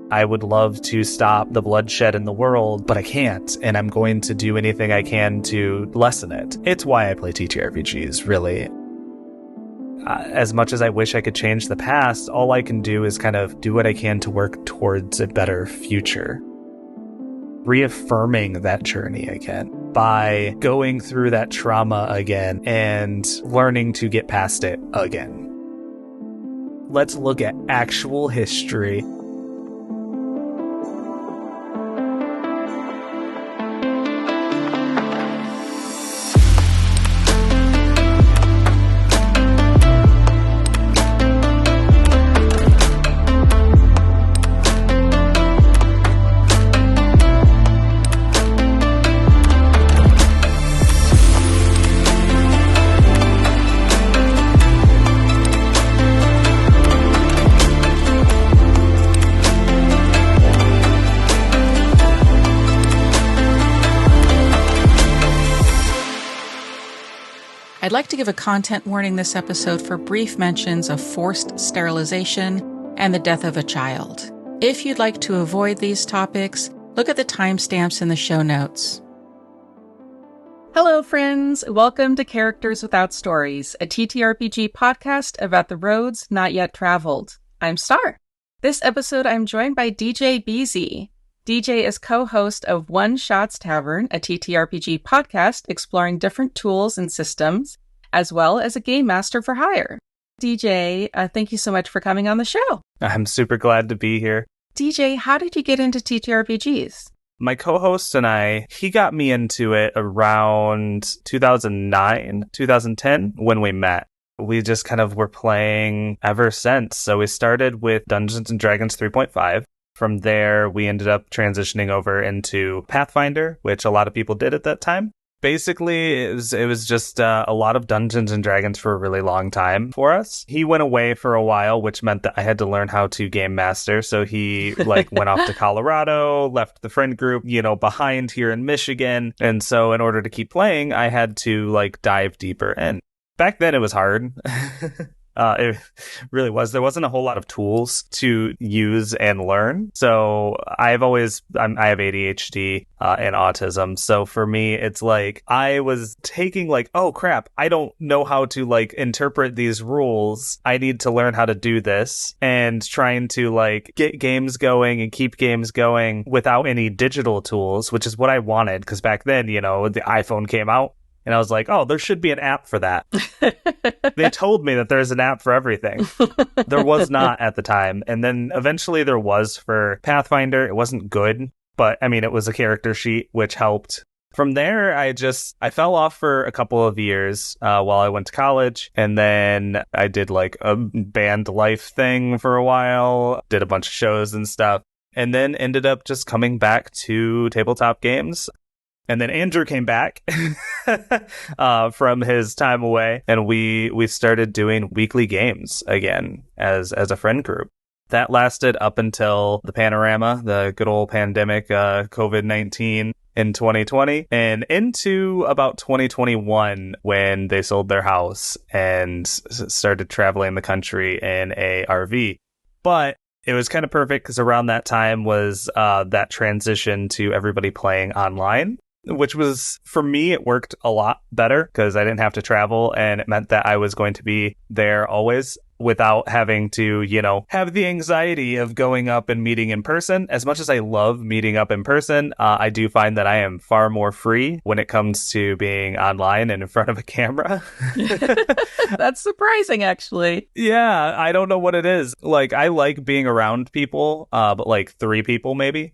I would love to stop the bloodshed in the world, but I can't, and I'm going to do anything I can to lessen it. It's why I play TTRPGs, really. As much as I wish I could change the past, all I can do is kind of do what I can to work towards a better future. Reaffirming that journey again by going through that trauma again and learning to get past it again. Let's look at actual history. I'd like to give a content warning this episode for brief mentions of forced sterilization and the death of a child. If you'd like to avoid these topics, look at the timestamps in the show notes. Hello, friends. Welcome to Characters Without Stories, a TTRPG podcast about the roads not yet traveled. I'm Star. This episode, I'm joined by DJ BeeZee. DJ is co-host of One Shot's Tavern, a TTRPG podcast exploring different tools and systems, as well as a game master for hire. DJ, thank you so much for coming on the show. I'm super glad to be here. DJ, how did you get into TTRPGs? My co-host and he got me into it around 2009, 2010 when we met. We just kind of were playing ever since. So we started with Dungeons & Dragons 3.5. From there, we ended up transitioning over into Pathfinder, which a lot of people did at that time. Basically, it was just a lot of Dungeons & Dragons for a really long time for us. He went away for a while, which meant that I had to learn how to Game Master. So he went off to Colorado, left the friend group, behind here in Michigan. And so in order to keep playing, I had to dive deeper in. Back then, it was hard. It really was. There wasn't a whole lot of tools to use and learn. So I have ADHD and autism. So for me, it's I was taking oh crap, I don't know how to interpret these rules. I need to learn how to do this, and trying to get games going and keep games going without any digital tools, which is what I wanted. Because back then, the iPhone came out. And I was like, oh, there should be an app for that. They told me that there's an app for everything. There was not at the time. And then eventually there was for Pathfinder. It wasn't good, but it was a character sheet, which helped. From there, I fell off for a couple of years while I went to college. And then I did a band life thing for a while, did a bunch of shows and stuff, and then ended up just coming back to tabletop games. And then Andrew came back from his time away, and we started doing weekly games again as a friend group. That lasted up until the panorama, the good old pandemic, COVID-19 in 2020, and into about 2021 when they sold their house and started traveling the country in a RV. But it was kind of perfect because around that time was that transition to everybody playing online, which was, for me, it worked a lot better because I didn't have to travel, and it meant that I was going to be there always without having to, have the anxiety of going up and meeting in person. As much as I love meeting up in person, I do find that I am far more free when it comes to being online and in front of a camera. That's surprising, actually. Yeah, I don't know what it is. I like being around people, but 3 people maybe.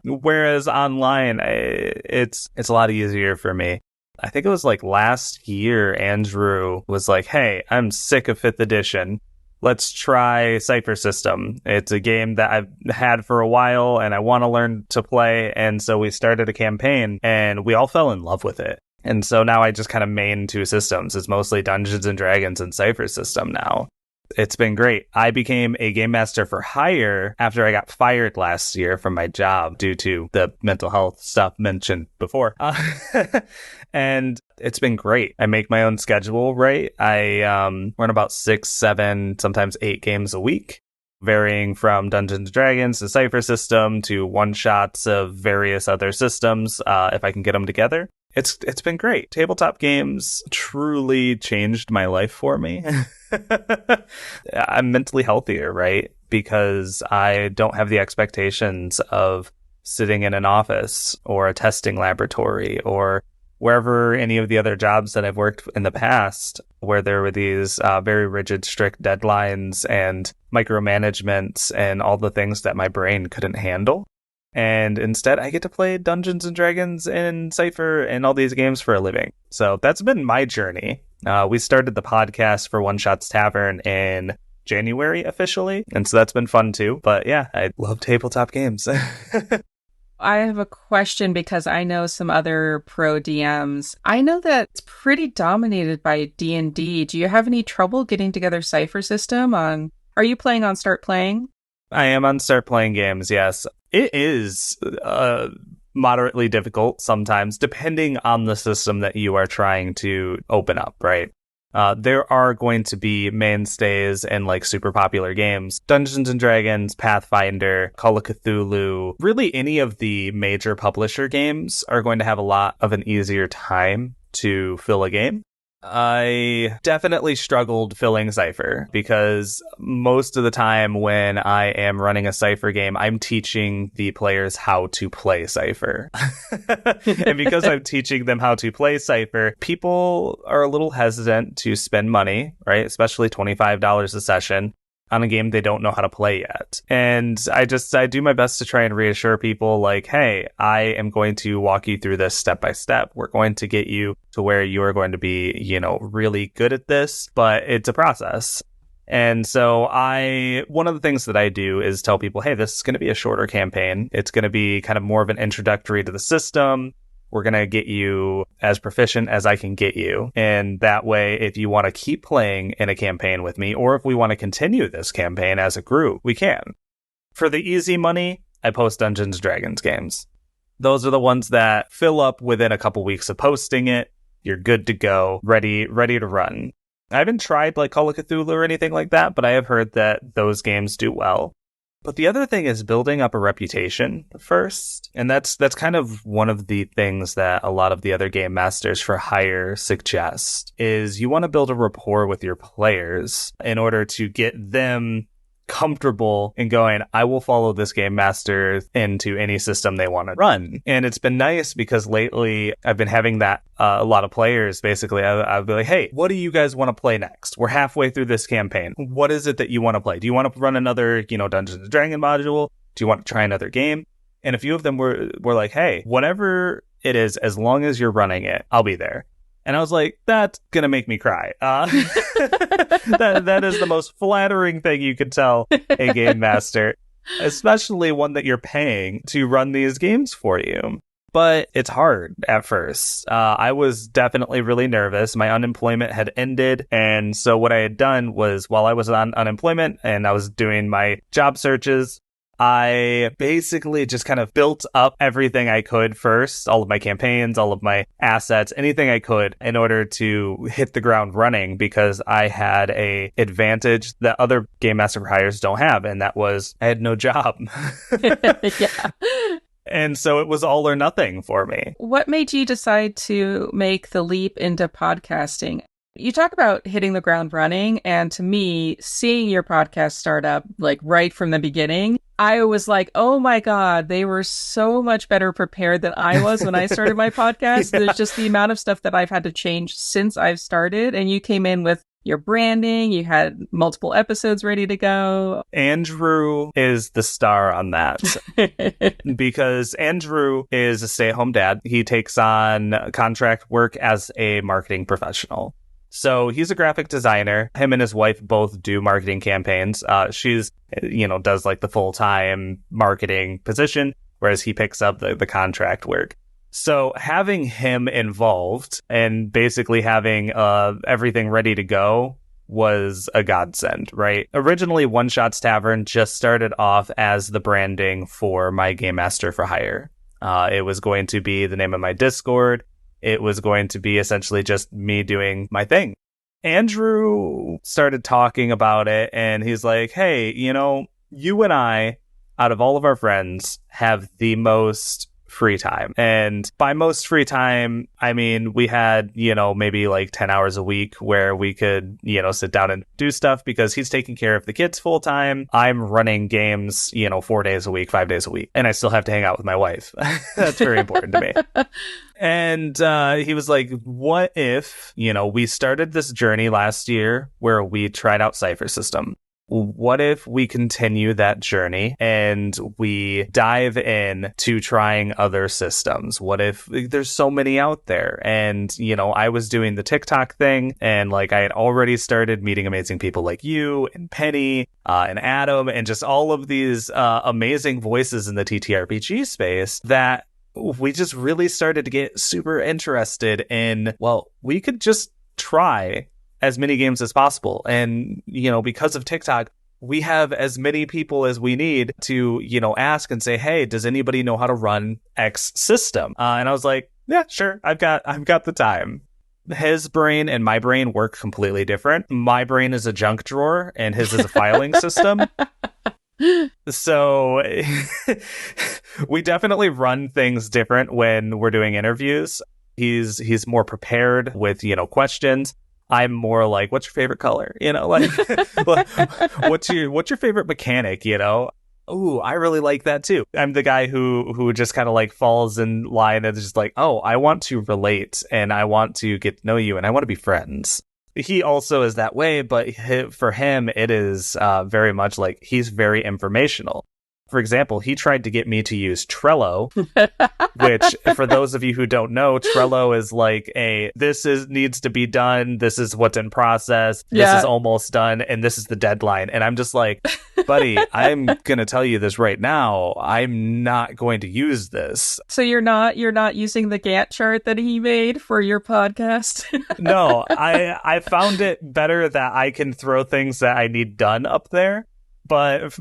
Whereas online, it's a lot easier for me. I think it was last year, Andrew was like, hey, I'm sick of 5th edition. Let's try Cypher System. It's a game that I've had for a while and I want to learn to play. And so we started a campaign and we all fell in love with it. And so now I just kind of main 2 systems. It's mostly Dungeons and Dragons and Cypher System now. It's been great. I became a game master for hire after I got fired last year from my job due to the mental health stuff mentioned before. And it's been great. I make my own schedule, right? I run about 6, 7, sometimes 8 games a week. varying from Dungeons & Dragons to Cypher System to one-shots of various other systems, if I can get them together. It's been great. Tabletop games truly changed my life for me. I'm mentally healthier, right? Because I don't have the expectations of sitting in an office or a testing laboratory or wherever any of the other jobs that I've worked in the past, where there were these very rigid, strict deadlines and micromanagements and all the things that my brain couldn't handle. And instead, I get to play Dungeons and Dragons and Cypher and all these games for a living. So that's been my journey. We started the podcast for One Shots Tavern in January officially, and so that's been fun too. But yeah, I love tabletop games. I have a question because I know some other pro DMs. I know that it's pretty dominated by D&D. Do you have any trouble getting together Cypher System on... Are you playing on Start Playing? I am on Start Playing games, yes. It is moderately difficult sometimes, depending on the system that you are trying to open up, right? There are going to be mainstays in like super popular games. Dungeons and Dragons, Pathfinder, Call of Cthulhu, really any of the major publisher games are going to have a lot of an easier time to fill a game. I definitely struggled filling Cypher because most of the time when I am running a Cypher game, I'm teaching the players how to play Cypher. And because I'm teaching them how to play Cypher, people are a little hesitant to spend money, right? Especially $25 a session on a game they don't know how to play yet. And I do my best to try and reassure people like, hey, I am going to walk you through this step by step. We're going to get you to where you are going to be, really good at this, but it's a process. And so one of the things that I do is tell people, hey, this is going to be a shorter campaign. It's going to be kind of more of an introductory to the system. We're going to get you as proficient as I can get you. And that way, if you want to keep playing in a campaign with me, or if we want to continue this campaign as a group, we can. For the easy money, I post Dungeons & Dragons games. Those are the ones that fill up within a couple weeks of posting it. You're good to go, ready to run. I haven't tried like Call of Cthulhu or anything like that, but I have heard that those games do well. But the other thing is building up a reputation first. And that's kind of one of the things that a lot of the other game masters for hire suggest is you want to build a rapport with your players in order to get them comfortable in going, I will follow this game master into any system they want to run. And it's been nice because lately I've been having that a lot of players basically I'll be like, hey, what do you guys want to play next? We're halfway through this campaign. What is it that you want to play? Do you want to run another, Dungeons & Dragons module? Do you want to try another game? And a few of them were like, hey, whatever it is, as long as you're running it, I'll be there. And I was like, that's going to make me cry. That is the most flattering thing you could tell a game master, especially one that you're paying to run these games for you. But it's hard at first. I was definitely really nervous. My unemployment had ended. And so what I had done was while I was on unemployment and I was doing my job searches, I basically just kind of built up everything I could first, all of my campaigns, all of my assets, anything I could in order to hit the ground running because I had a advantage that other Game Master for Hires don't have. And that was I had no job. Yeah. And so it was all or nothing for me. What made you decide to make the leap into podcasting? You talk about hitting the ground running, and to me, seeing your podcast start up, like right from the beginning, I was like, oh my God, they were so much better prepared than I was when I started my podcast. Yeah. There's just the amount of stuff that I've had to change since I've started, and you came in with your branding, you had multiple episodes ready to go. Andrew is the star on that because Andrew is a stay-at-home dad. He takes on contract work as a marketing professional. So he's a graphic designer. Him and his wife both do marketing campaigns. She's, does like the full-time marketing position, whereas he picks up the contract work. So having him involved and basically having everything ready to go was a godsend, right? Originally, One Shots Tavern just started off as the branding for my Game Master for Hire. It was going to be the name of my Discord. It was going to be essentially just me doing my thing. Andrew started talking about it and he's like, hey, You and I, out of all of our friends, have the most free time. And by most free time, I mean, we had, maybe like 10 hours a week where we could, sit down and do stuff because he's taking care of the kids full time. I'm running games, 4 days a week, 5 days a week, and I still have to hang out with my wife. That's very important to me. And he was like, what if, we started this journey last year where we tried out Cypher System. What if we continue that journey and we dive in to trying other systems? What if there's so many out there? And, I was doing the TikTok thing and like I had already started meeting amazing people like you and Penny and Adam and just all of these amazing voices in the TTRPG space that we just really started to get super interested in, well, we could just try as many games as possible. And, because of TikTok, we have as many people as we need to, ask and say, hey, does anybody know how to run X system? And I was like, yeah, sure. I've got the time. His brain and my brain work completely different. My brain is a junk drawer and his is a filing system. So we definitely run things different when we're doing interviews. He's more prepared with, questions. I'm more like, what's your favorite color? Like, what's your favorite mechanic? Ooh, I really like that too. I'm the guy who just kind of like falls in line and is just like, oh, I want to relate and I want to get to know you and I want to be friends. He also is that way, but for him, it is very much like he's very informational. For example, he tried to get me to use Trello, which for those of you who don't know, Trello is like needs to be done. This is what's in process. This is almost done. And this is the deadline. And I'm just like, buddy, I'm going to tell you this right now. I'm not going to use this. So you're not using the Gantt chart that he made for your podcast? No, I found it better that I can throw things that I need done up there. But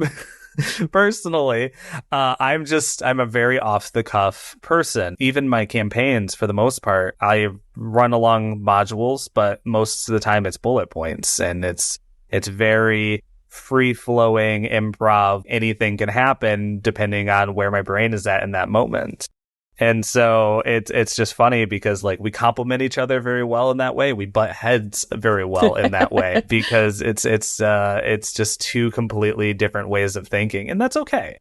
personally, I'm a very off the cuff person. Even my campaigns, for the most part, I run along modules, but most of the time it's bullet points, and it's very free flowing improv. Anything can happen depending on where my brain is at in that moment. And so it's just funny because like we complement each other very well in that way. We butt heads very well in that way because it's just two completely different ways of thinking, and that's okay.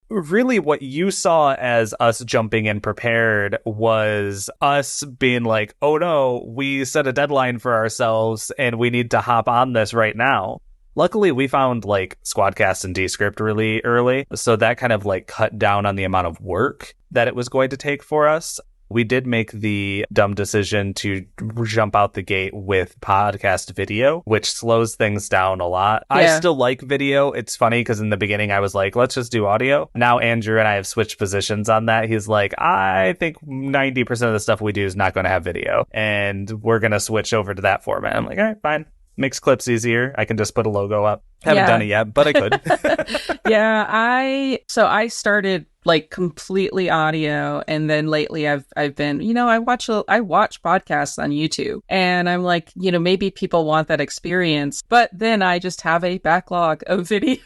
Really, what you saw as us jumping in prepared was us being like, oh no, we set a deadline for ourselves and we need to hop on this right now. Luckily, we found like Squadcast and Descript really early, so that kind of like cut down on the amount of work that it was going to take for us. We did make the dumb decision to jump out the gate with podcast video, which slows things down a lot. Yeah. I still like video. It's funny because in the beginning I was like, let's just do audio. Now Andrew and I have switched positions on that. He's like, I think 90% of the stuff we do is not going to have video, and we're going to switch over to that format. I'm like, all right, fine. Makes clips easier. I can just put a logo up. Haven't done it yet, but I could. Yeah, I started like completely audio, and then lately I've been, I watch podcasts on YouTube, and I'm like, maybe people want that experience, but then I just have a backlog of video.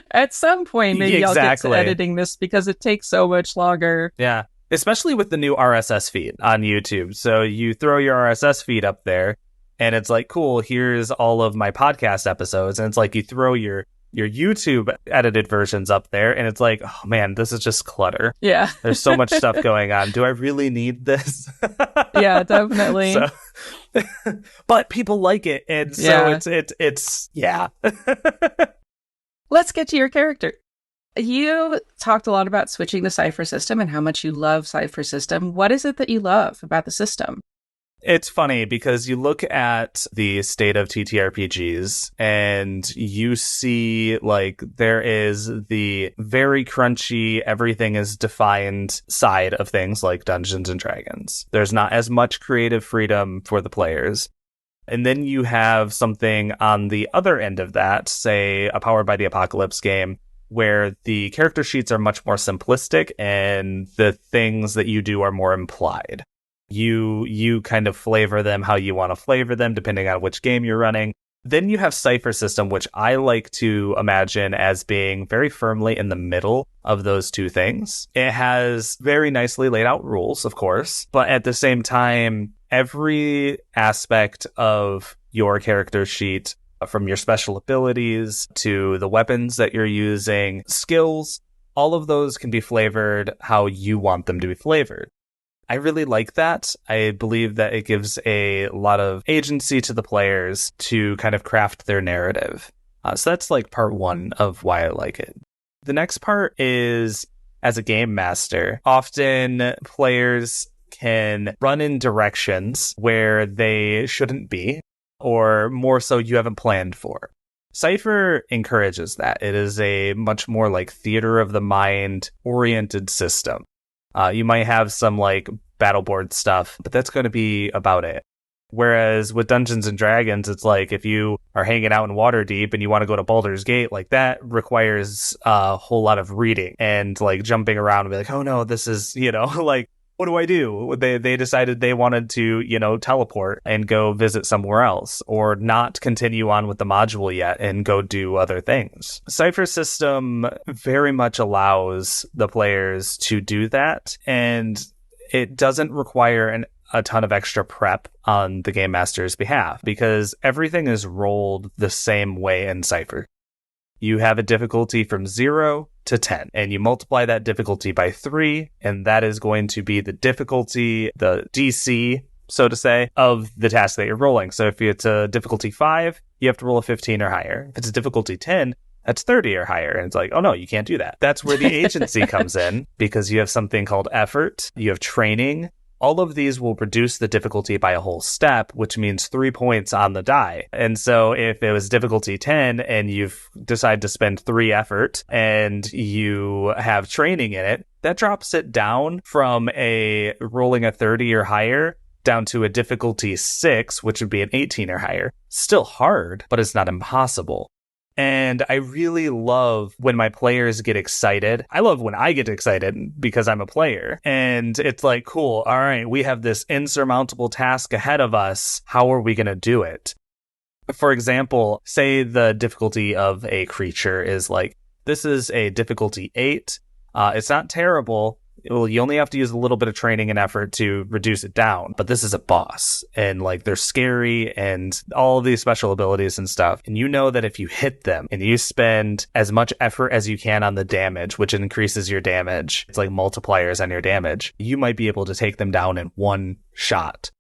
At some point, maybe I'll get to editing this because it takes so much longer. Yeah, especially with the new RSS feed on YouTube. So you throw your RSS feed up there, and it's like, cool, here's all of my podcast episodes. And it's like you throw your YouTube edited versions up there, and it's like, oh man, this is just clutter. Yeah. There's so much stuff going on. Do I really need this? Yeah, definitely. But people like it. And so it's yeah. Let's get to your character. You talked a lot about switching to Cypher System and how much you love Cypher System. What is it that you love about the system? It's funny because you look at the state of TTRPGs and you see like there is the very crunchy, everything is defined side of things like Dungeons and Dragons. There's not as much creative freedom for the players. And then you have something on the other end of that, say a Powered by the Apocalypse game, where the character sheets are much more simplistic and the things that you do are more implied. You kind of flavor them how you want to flavor them, depending on which game you're running. Then you have Cipher System, which I like to imagine as being very firmly in the middle of those two things. It has very nicely laid out rules, of course, but at the same time, every aspect of your character sheet, from your special abilities to the weapons that you're using, skills, all of those can be flavored how you want them to be flavored. I really like that. I believe that it gives a lot of agency to the players to kind of craft their narrative. So that's like part one of why I like it. The next part is, as a game master, often players can run in directions where they shouldn't be, or more so you haven't planned for. Cipher encourages that. It is a much more like theater of the mind oriented system. You might have some like battle board stuff, but that's going to be about it. Whereas with Dungeons and Dragons, it's like if you are hanging out in Waterdeep and you want to go to Baldur's Gate, like that requires a whole lot of reading and like jumping around and be like, oh no, this is, like, what do I do? They decided they wanted to, teleport and go visit somewhere else, or not continue on with the module yet and go do other things. Cipher System very much allows the players to do that, and it doesn't require a ton of extra prep on the Game Master's behalf, because everything is rolled the same way in Cipher. You have a difficulty from 0 to 10, and you multiply that difficulty by 3, and that is going to be the difficulty, the DC, so to say, of the task that you're rolling. So if it's a difficulty 5, you have to roll a 15 or higher. If it's a difficulty 10, that's 30 or higher. And it's like, oh no, you can't do that. That's where the agency comes in, because you have something called effort, you have training. All of these will reduce the difficulty by a whole step, which means 3 points on the die. And so if it was difficulty 10 and you've decided to spend 3 effort and you have training in it, that drops it down from a rolling a 30 or higher down to a difficulty 6, which would be an 18 or higher. Still hard, but it's not impossible. And I really love when my players get excited. I love when I get excited because I'm a player. And it's like, cool, all right, we have this insurmountable task ahead of us. How are we going to do it? For example, say the difficulty of a creature is like, this is a difficulty 8. It's not terrible. Well, you only have to use a little bit of training and effort to reduce it down. But this is a boss, and like they're scary and all of these special abilities and stuff. And you know that if you hit them and you spend as much effort as you can on the damage, which increases your damage, it's like multipliers on your damage, you might be able to take them down in one shot.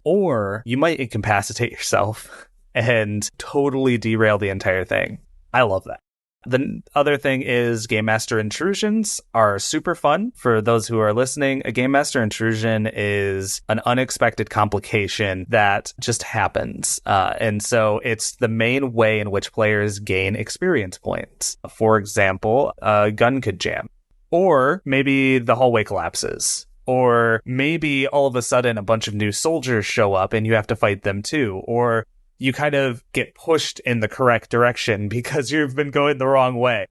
Or you might incapacitate yourself and totally derail the entire thing. I love that. The other thing is Game Master intrusions are super fun. For those who are listening, a Game Master intrusion is an unexpected complication that just happens. And so it's the main way in which players gain experience points. For example, a gun could jam. Or maybe the hallway collapses. Or maybe all of a sudden a bunch of new soldiers show up and you have to fight them too. Or you kind of get pushed in the correct direction because you've been going the wrong way.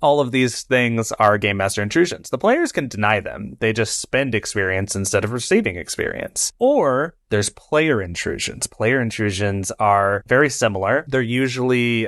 All of these things are Game Master intrusions. The players can deny them. They just spend experience instead of receiving experience. Or there's player intrusions. Player intrusions are very similar. They're usually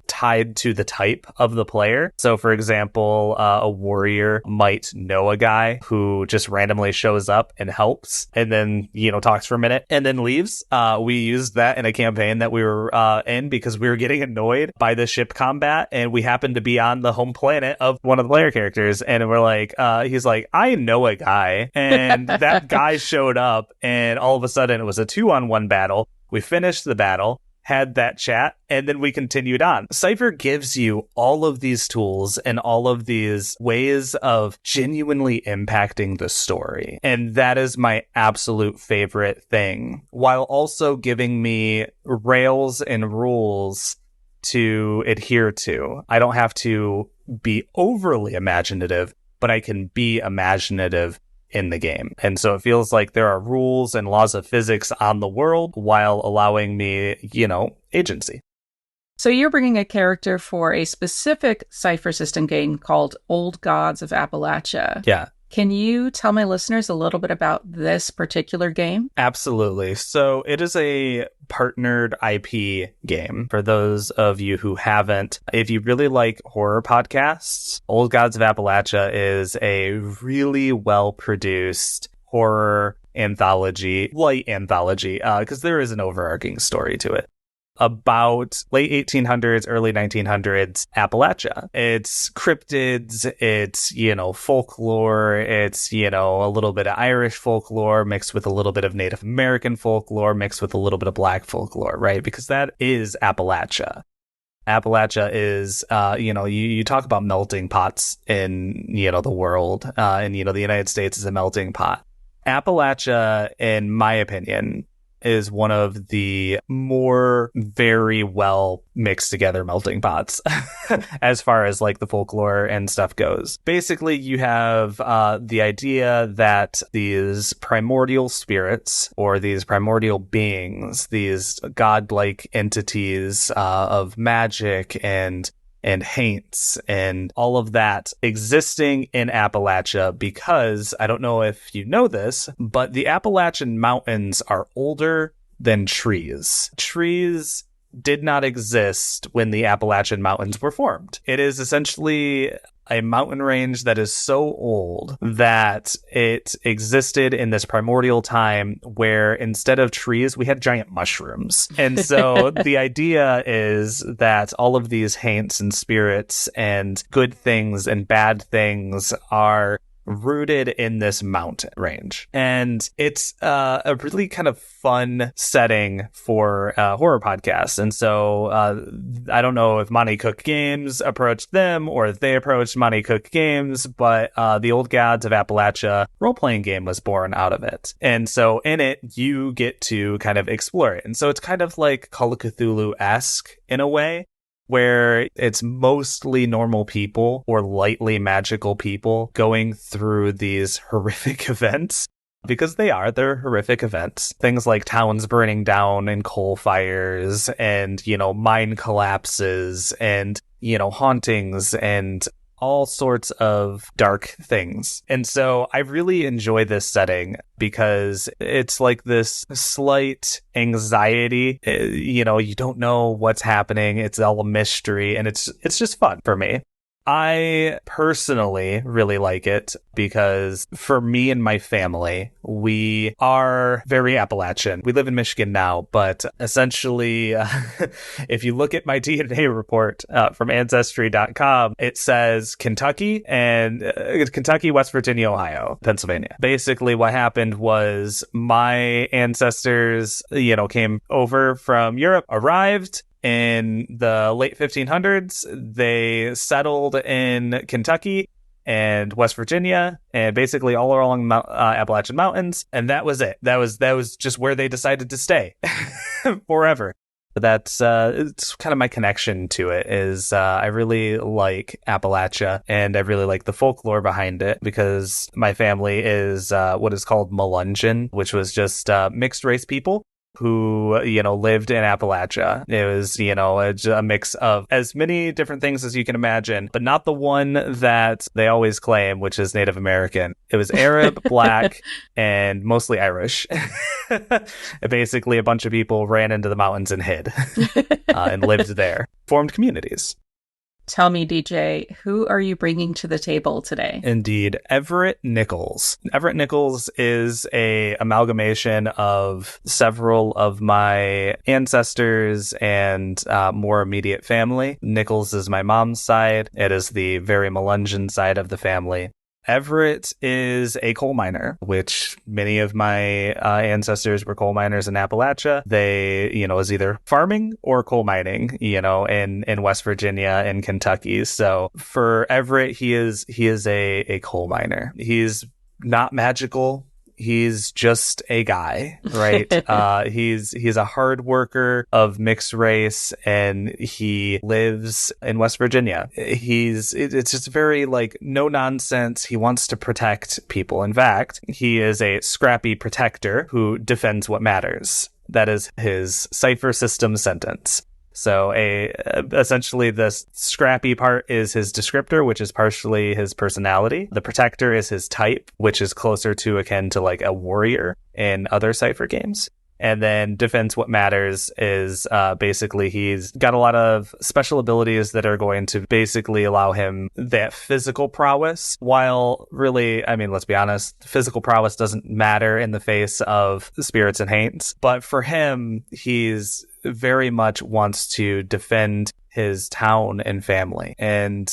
tied to the type of the player. So for example, a warrior might know a guy who just randomly shows up and helps and then, talks for a minute and then leaves. We used that in a campaign that we were in because we were getting annoyed by the ship combat, and we happened to be on the home planet of one of the player characters, and we're like, he's like, I know a guy, and that guy showed up, and all of a sudden it was a 2-on-1 battle. We finished the battle, had that chat, and then we continued on. Cipher gives you all of these tools and all of these ways of genuinely impacting the story. And that is my absolute favorite thing, while also giving me rails and rules to adhere to. I don't have to be overly imaginative, but I can be imaginative in the game. And so it feels like there are rules and laws of physics on the world while allowing me, agency. So you're bringing a character for a specific Cipher System game called Old Gods of Appalachia. Yeah. Can you tell my listeners a little bit about this particular game? Absolutely. So it is a partnered IP game. For those of you who haven't, if you really like horror podcasts, Old Gods of Appalachia is a really well-produced horror anthology, light anthology, because there is an overarching story to it, about late 1800s, early 1900s Appalachia. It's cryptids, it's, folklore, it's, a little bit of Irish folklore mixed with a little bit of Native American folklore mixed with a little bit of Black folklore, right? Because that is Appalachia. Appalachia is, you talk about melting pots in, the world, and, the United States is a melting pot. Appalachia, in my opinion, is one of the more very well mixed together melting pots as far as like the folklore and stuff goes. Basically, you have the idea that these primordial spirits or these primordial beings, these godlike entities of magic and haints and all of that existing in Appalachia, because I don't know if you know this, but the Appalachian Mountains are older than trees. Trees did not exist when the Appalachian Mountains were formed. It is essentially a mountain range that is so old that it existed in this primordial time where instead of trees, we had giant mushrooms. And so the idea is that all of these haints and spirits and good things and bad things are rooted in this mountain range. And it's a really kind of fun setting for horror podcasts. And so I don't know if Monty Cook Games approached them or if they approached Monty Cook Games, but the Old Gods of Appalachia role-playing game was born out of it. And so in it, you get to kind of explore it. And so it's kind of like Call of Cthulhu-esque in a way, where it's mostly normal people or lightly magical people going through these horrific events, because they're horrific events. Things like towns burning down and coal fires and, mine collapses and, hauntings and all sorts of dark things. And so I really enjoy this setting because it's like this slight anxiety. You don't know what's happening. It's all a mystery, and it's just fun for me. I personally really like it because for me and my family, we are very Appalachian. We live in Michigan now, but essentially, if you look at my DNA report from Ancestry.com, it says Kentucky and Kentucky, West Virginia, Ohio, Pennsylvania. Basically, what happened was my ancestors, came over from Europe, arrived in the late 1500s. They settled in Kentucky and West Virginia and basically all along the Appalachian Mountains. And that was it. That was just where they decided to stay forever. But that's it's kind of my connection to it is I really like Appalachia and I really like the folklore behind it because my family is what is called Melungeon, which was just mixed race people who, lived in Appalachia. It was, a mix of as many different things as you can imagine, but not the one that they always claim, which is Native American. It was Arab, Black, and mostly Irish. Basically, a bunch of people ran into the mountains and hid and lived there, formed communities. Tell me, DJ, who are you bringing to the table today? Indeed, Everett Nichols. Everett Nichols is a amalgamation of several of my ancestors and more immediate family. Nichols is my mom's side. It is the very Melungeon side of the family. Everett is a coal miner, which many of my ancestors were coal miners in Appalachia. They, was either farming or coal mining, in West Virginia and Kentucky. So for Everett, he is a coal miner. He's not magical. He's just a guy, right? He's a hard worker of mixed race, and he lives in West Virginia. It's just very no nonsense. He wants to protect people. In fact, he is a scrappy protector who defends what matters. That is his cipher system sentence. So essentially the scrappy part is his descriptor, which is partially his personality. The protector is his type, which is closer to akin to like a warrior in other Cypher games. And then defense what matters is basically he's got a lot of special abilities that are going to basically allow him that physical prowess, while really, I mean, let's be honest, physical prowess doesn't matter in the face of spirits and haints. But for him, he's very much wants to defend his town and family. And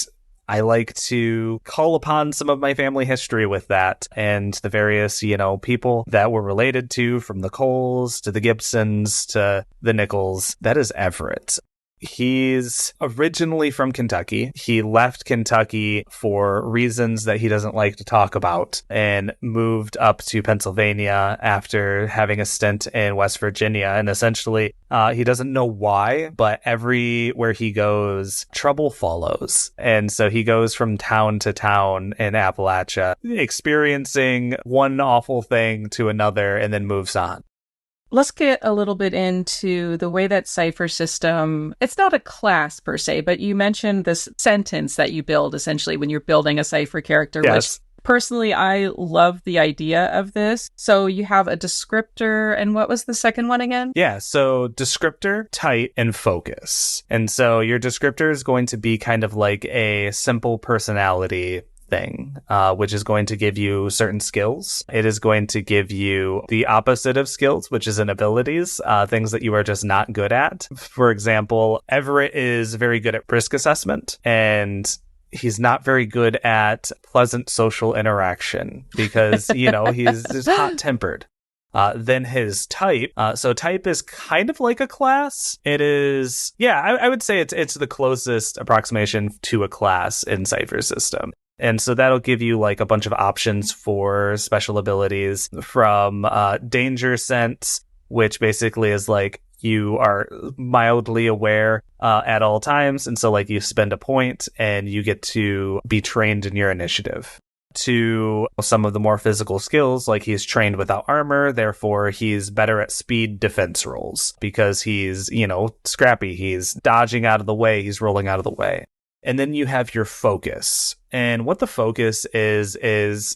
I like to call upon some of my family history with that and the various, people that we're related to, from the Coles to the Gibsons to the Nichols. That is Everett. He's originally from Kentucky. He left Kentucky for reasons that he doesn't like to talk about and moved up to Pennsylvania after having a stint in West Virginia. And essentially, he doesn't know why, but everywhere he goes, trouble follows. And so he goes from town to town in Appalachia, experiencing one awful thing to another, and then moves on. Let's get a little bit into the way that Cypher system, it's not a class per se, but you mentioned this sentence that you build essentially when you're building a Cypher character, yes. Which personally I love the idea of this. So you have a descriptor, and what was the second one again? Yeah, so descriptor, type, and focus. And so your descriptor is going to be kind of like a simple personality thing, which is going to give you certain skills. It is going to give you the opposite of skills, which is in abilities, things that you are just not good at. For example, Everett is very good at risk assessment, and he's not very good at pleasant social interaction because, he's just hot-tempered. Then his type. So type is kind of like a class. It is, I would say it's the closest approximation to a class in Cypher system. And so that'll give you like a bunch of options for special abilities, from danger sense, which basically is like you are mildly aware at all times. And so like you spend a point and you get to be trained in your initiative. To some of the more physical skills, like he's trained without armor, therefore he's better at speed defense rolls because he's, scrappy. He's dodging out of the way. He's rolling out of the way. And then you have your focus. And what the focus is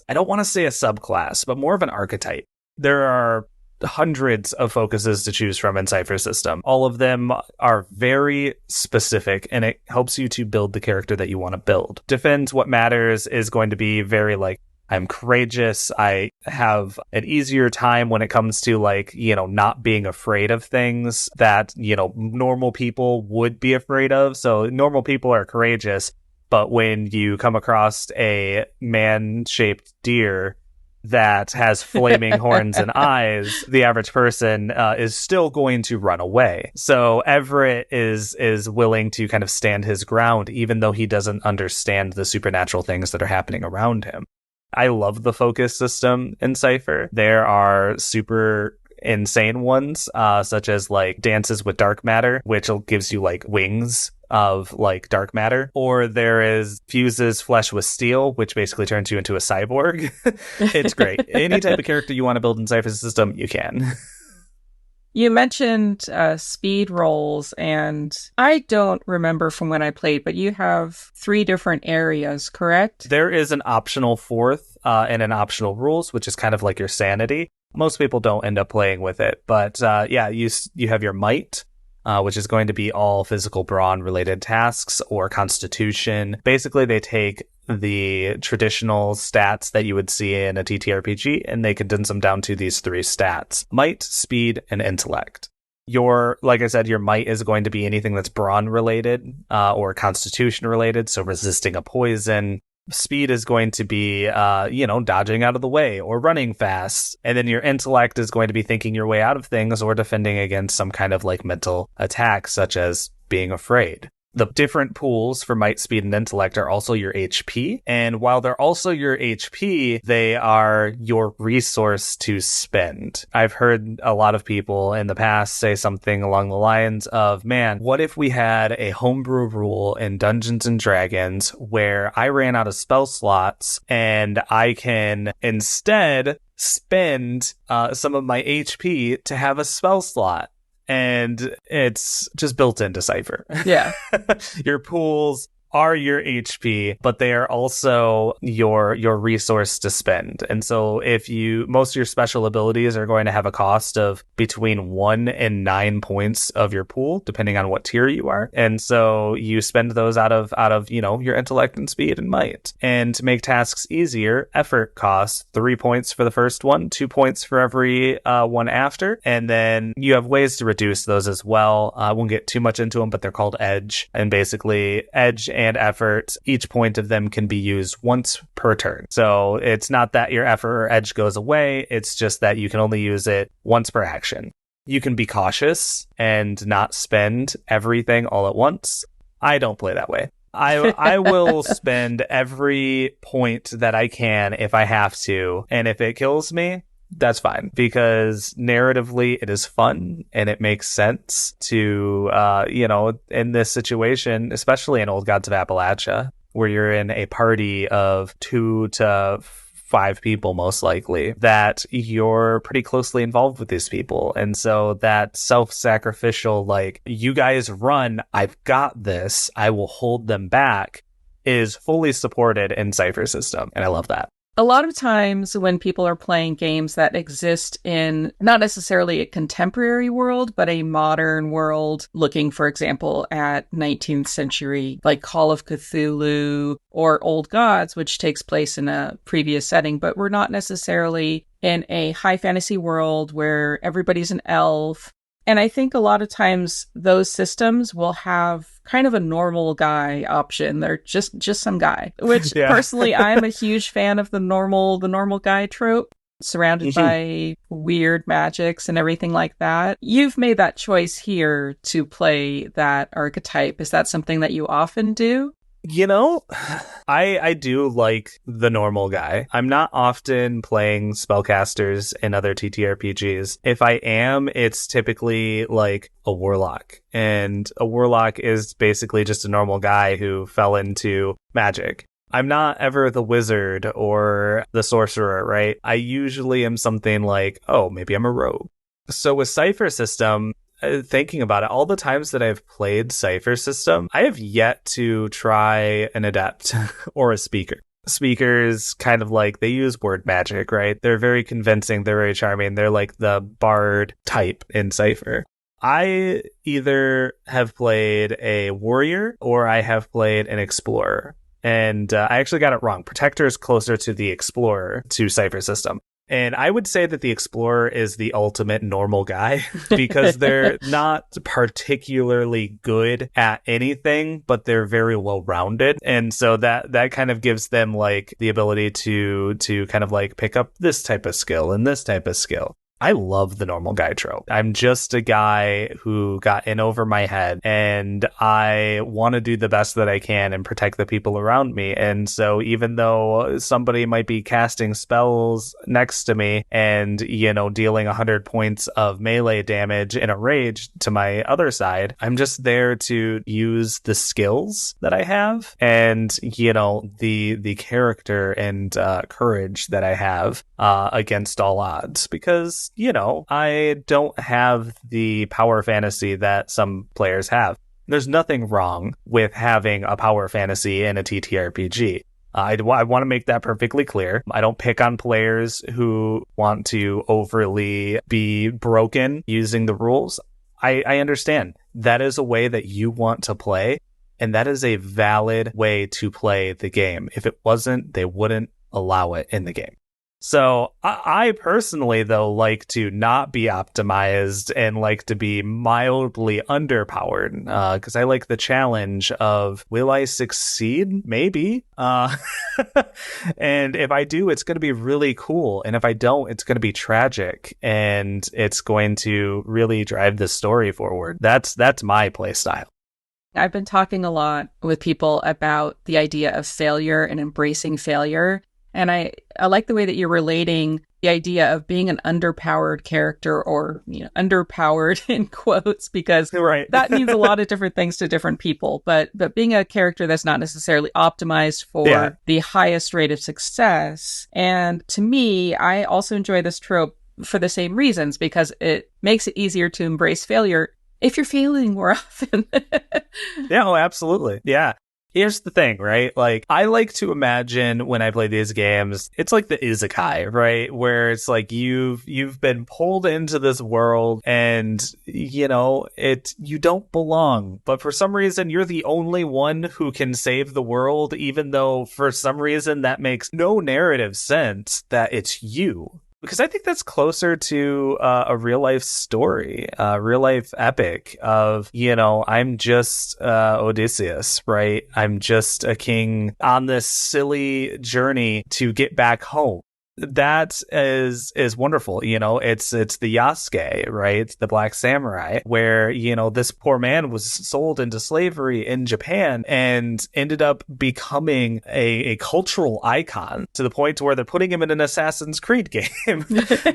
I don't want to say a subclass, but more of an archetype. There are hundreds of focuses to choose from in Cypher system. All of them are very specific, and it helps you to build the character that you want to build. Defense what matters is going to be very like, I'm courageous. I have an easier time when it comes to not being afraid of things that, normal people would be afraid of. So normal people are courageous, but when you come across a man-shaped deer that has flaming horns and eyes, the average person is still going to run away. So Everett is willing to kind of stand his ground, even though he doesn't understand the supernatural things that are happening around him. I love the focus system in Cypher. There are super insane ones, such as like dances with dark matter, which gives you like wings of like dark matter. Or there is fuses flesh with steel, which basically turns you into a cyborg. It's great. Any type of character you want to build in Cypher system, you can. You mentioned speed rolls, and I don't remember from when I played, but you have 3 different areas, correct? There is an optional 4th and an optional rules, which is kind of like your sanity. Most people don't end up playing with it, but you have your might, which is going to be all physical brawn related tasks, or constitution. Basically, they take the traditional stats that you would see in a TTRPG, and they condense them down to these 3 stats: might, speed, and intellect. Like I said, your might is going to be anything that's brawn related or constitution related, so resisting a poison. Speed is going to be, dodging out of the way or running fast. And then your intellect is going to be thinking your way out of things or defending against some kind of like mental attack, such as being afraid. The different pools for might, speed, and intellect are also your HP. And while they're also your HP, they are your resource to spend. I've heard a lot of people in the past say something along the lines of, man, what if we had a homebrew rule in Dungeons and Dragons where I ran out of spell slots and I can instead spend some of my HP to have a spell slot? and it's just built into Cypher. Yeah. Your pools are your HP, but they are also your resource to spend. And so most of your special abilities are going to have a cost of between 1 and 9 points of your pool, depending on what tier you are. And so you spend those out of your intellect and speed and might. And to make tasks easier, effort costs 3 points for the first one, 2 points for every one after. And then you have ways to reduce those as well. I won't get too much into them, but they're called edge. And basically edge and effort, each point of them can be used once per turn. So it's not that your effort or edge goes away, it's just that you can only use it once per action. You can be cautious and not spend everything all at once. I don't play that way. I will spend every point that I can if I have to, and if it kills me, that's fine, because narratively it is fun and it makes sense to, in this situation, especially in Old Gods of Appalachia, where you're in a party of 2 to 5 people, most likely, that you're pretty closely involved with these people. And so that self-sacrificial, like, you guys run, I've got this, I will hold them back, is fully supported in Cypher system. And I love that. A lot of times when people are playing games that exist in not necessarily a contemporary world, but a modern world, looking, for example, at 19th century, like Call of Cthulhu or Old Gods, which takes place in a previous setting, but we're not necessarily in a high fantasy world where everybody's an elf. And I think a lot of times those systems will have kind of a normal guy option. They're just some guy, which Personally, I'm a huge fan of the normal guy trope, surrounded by weird magics and everything like that. You've made that choice here to play that archetype. Is that something that you often do? I do like the normal guy. I'm not often playing spellcasters in other TTRPGs. If I am, it's typically like a warlock. And a warlock is basically just a normal guy who fell into magic. I'm not ever the wizard or the sorcerer, right? I usually am something like, maybe I'm a rogue. So with Cypher system, thinking about it, all the times that I've played Cypher system, I have yet to try an adept or a speaker. Speakers kind of like, they use word magic, right? They're very convincing, they're very charming, they're like the bard type in Cypher. I either have played a warrior or I have played an explorer. And I actually got it wrong. Protector is closer to the explorer to Cypher system. And I would say that the explorer is the ultimate normal guy because they're not particularly good at anything, but they're very well rounded. And so that kind of gives them like the ability to kind of like pick up this type of skill and this type of skill. I love the normal guy trope. I'm just a guy who got in over my head and I want to do the best that I can and protect the people around me. And so even though somebody might be casting spells next to me and, dealing 100 points of melee damage in a rage to my other side, I'm just there to use the skills that I have and, the character and courage that I have against all odds, because I don't have the power fantasy that some players have. There's nothing wrong with having a power fantasy in a TTRPG. I want to make that perfectly clear. I don't pick on players who want to overly be broken using the rules. I understand. That is a way that you want to play, and that is a valid way to play the game. If it wasn't, they wouldn't allow it in the game. So I personally, though, like to not be optimized and like to be mildly underpowered because I like the challenge of, will I succeed? Maybe. And if I do, it's going to be really cool. And if I don't, it's going to be tragic and it's going to really drive the story forward. That's my play style. I've been talking a lot with people about the idea of failure and embracing failure. And I like the way that you're relating the idea of being an underpowered character, or, underpowered in quotes, because that means a lot of different things to different people. But being a character that's not necessarily optimized for the highest rate of success. And to me, I also enjoy this trope for the same reasons, because it makes it easier to embrace failure if you're failing more often. Yeah, oh, absolutely. Yeah. Here's the thing, right? Like, I like to imagine when I play these games, it's like the isekai, right? Where it's like you've been pulled into this world and, you know, you don't belong. But for some reason, you're the only one who can save the world, even though for some reason that makes no narrative sense that it's you. Because I think that's closer to a real life story, a real life epic of, you know, I'm just Odysseus, right? I'm just a king on this silly journey to get back home. That is wonderful. You know, it's the Yasuke, right? It's the Black Samurai, where, you know, this poor man was sold into slavery in Japan and ended up becoming a cultural icon to the point where they're putting him in an Assassin's Creed game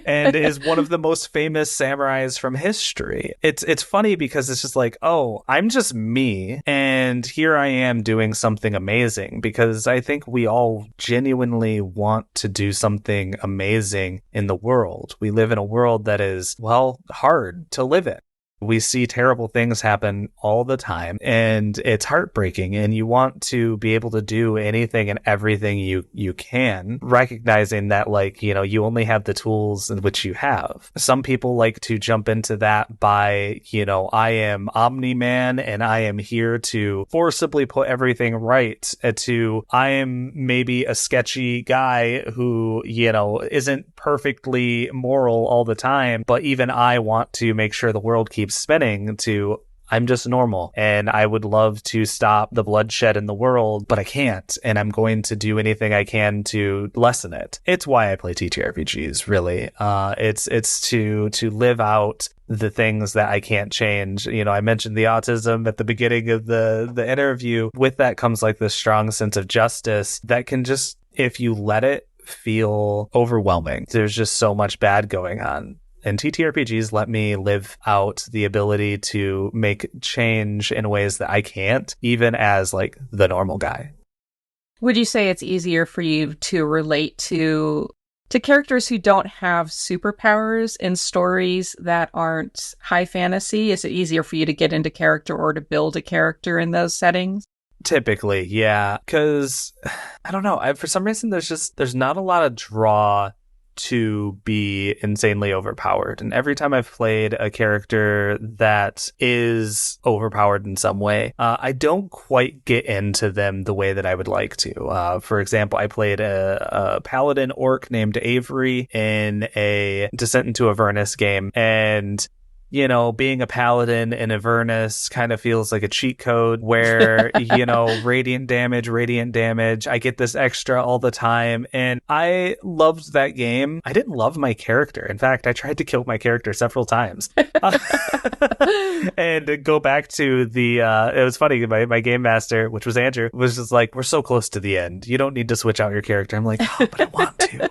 and is one of the most famous samurais from history. It's funny because it's just like, oh, I'm just me, and here I am doing something amazing, because I think we all genuinely want to do something amazing in the world. We live in a world that is, well, hard to live in. We see terrible things happen all the time, and it's heartbreaking, and you want to be able to do anything and everything you can, recognizing that, like, you know, you only have the tools in which you have. Some people like to jump into that by, you know, I am Omni-Man and I am here to forcibly put everything right, to I am maybe a sketchy guy who, you know, isn't perfectly moral all the time, but even I want to make sure the world keeps spinning, to I'm just normal and I would love to stop the bloodshed in the world, but I can't, and I'm going to do anything I can to lessen it. It's why I play TTRPGs, really. It's to live out the things that I can't change. You know, I mentioned the autism at the beginning of the interview. With that comes like this strong sense of justice that can just, if you let it, feel overwhelming. There's just so much bad going on. And TTRPGs let me live out the ability to make change in ways that I can't, even as like the normal guy. Would you say it's easier for you to relate to characters who don't have superpowers in stories that aren't high fantasy? Is it easier for you to get into character or to build a character in those settings? Typically, yeah. Because, I don't know, for some reason there's not a lot of draw to be insanely overpowered. And every time I've played a character that is overpowered in some way, I don't quite get into them the way that I would like to. For example, I played a paladin orc named Avery in a Descent into Avernus game, and you know, being a paladin in Avernus kind of feels like a cheat code where, you know, radiant damage, I get this extra all the time. And I loved that game. I didn't love my character. In fact, I tried to kill my character several times. And to go back to it was funny, my game master, which was Andrew, was just like, we're so close to the end. You don't need to switch out your character. I'm like, oh, but I want to.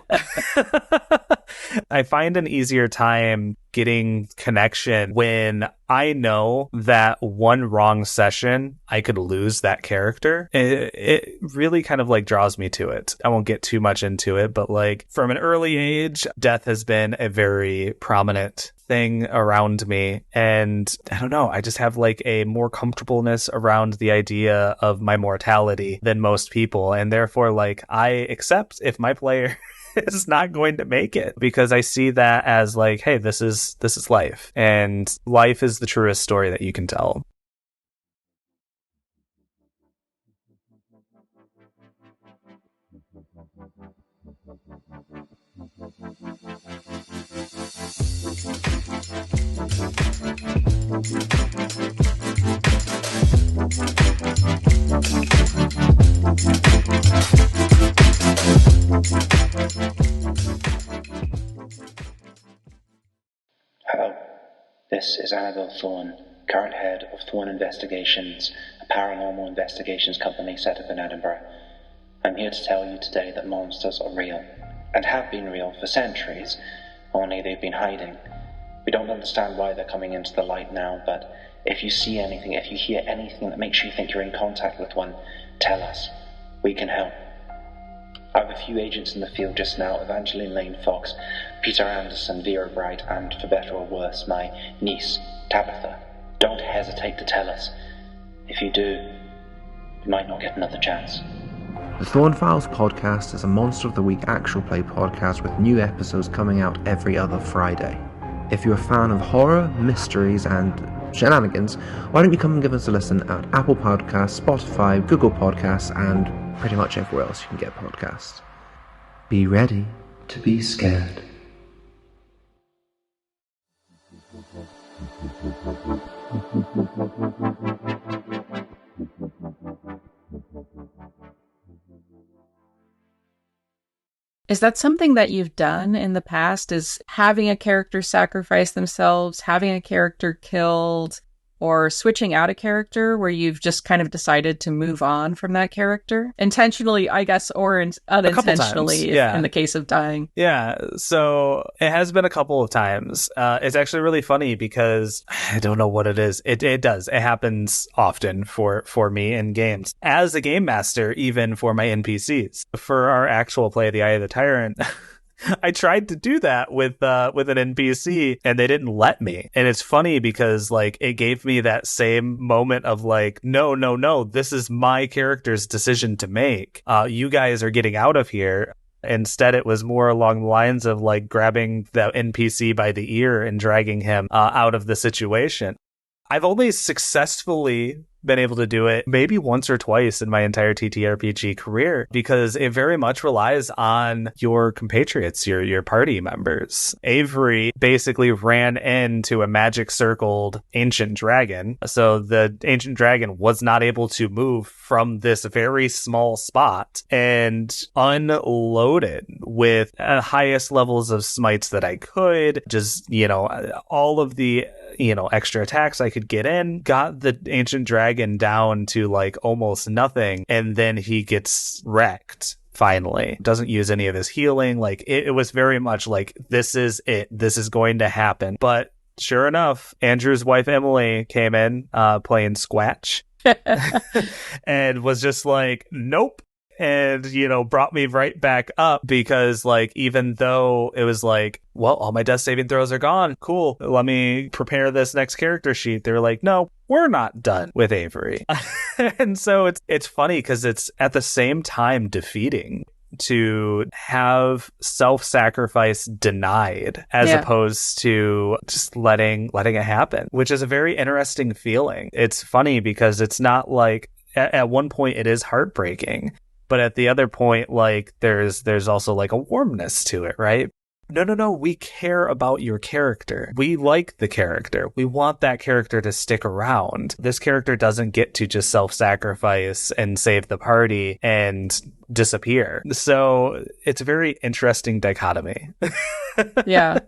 I find an easier time getting connection when I know that one wrong session, I could lose that character. It really kind of like draws me to it. I won't get too much into it, but like from an early age, death has been a very prominent thing around me. And I don't know, I just have like a more comfortableness around the idea of my mortality than most people. And therefore, like, I accept if my player is not going to make it, because I see that as like, hey, this is life, and life is the truest story that you can tell. Hello, this is Annabelle Thorne, current head of Thorne Investigations, a paranormal investigations company set up in Edinburgh. I'm here to tell you today that monsters are real, and have been real for centuries, only they've been hiding. We don't understand why they're coming into the light now, but if you see anything, if you hear anything that makes you think you're in contact with one, tell us. We can help. I have a few agents in the field just now, Evangeline Lane Fox, Peter Anderson, Vera Bright, and, for better or worse, my niece, Tabitha. Don't hesitate to tell us. If you do, you might not get another chance. The Thorne Files podcast is a Monster of the Week actual play podcast with new episodes coming out every other Friday. If you're a fan of horror, mysteries, and shenanigans, why don't you come and give us a listen at Apple Podcasts, Spotify, Google Podcasts, and pretty much everywhere else you can get podcasts. Be ready to be scared. Is that something that you've done in the past, is having a character sacrifice themselves, having a character killed, or switching out a character where you've just kind of decided to move on from that character? Intentionally, I guess, or unintentionally in the case of dying. Yeah, so it has been a couple of times. It's actually really funny because I don't know what it is. It does. It happens often for me in games. As a game master, even for my NPCs. For our actual play, The Eye of the Tyrant, I tried to do that with an NPC and they didn't let me. And it's funny because like it gave me that same moment of like, no, this is my character's decision to make. You guys are getting out of here. Instead, it was more along the lines of like grabbing the NPC by the ear and dragging him out of the situation. I've only successfully been able to do it maybe once or twice in my entire TTRPG career because it very much relies on your compatriots, your party members. Avery basically ran into a magic circled ancient dragon. So the ancient dragon was not able to move from this very small spot and unloaded with highest levels of smites that I could. Just, all of the extra attacks I could get in, got the ancient dragon down to like almost nothing, and then he gets wrecked. Finally, doesn't use any of his healing. Like it was very much like, this is it. This is going to happen. But sure enough, Andrew's wife Emily came in playing Squatch and was just like, nope. And, brought me right back up because, like, even though it was like, well, all my death saving throws are gone. Cool. Let me prepare this next character sheet. They were like, no, we're not done with Avery. And so it's funny because it's at the same time defeating to have self-sacrifice denied as opposed to just letting it happen, which is a very interesting feeling. It's funny because it's not like at one point it is heartbreaking. But at the other point, like, there's also, like, a warmness to it, right? No, we care about your character. We like the character. We want that character to stick around. This character doesn't get to just self-sacrifice and save the party and disappear. So it's a very interesting dichotomy. Yeah.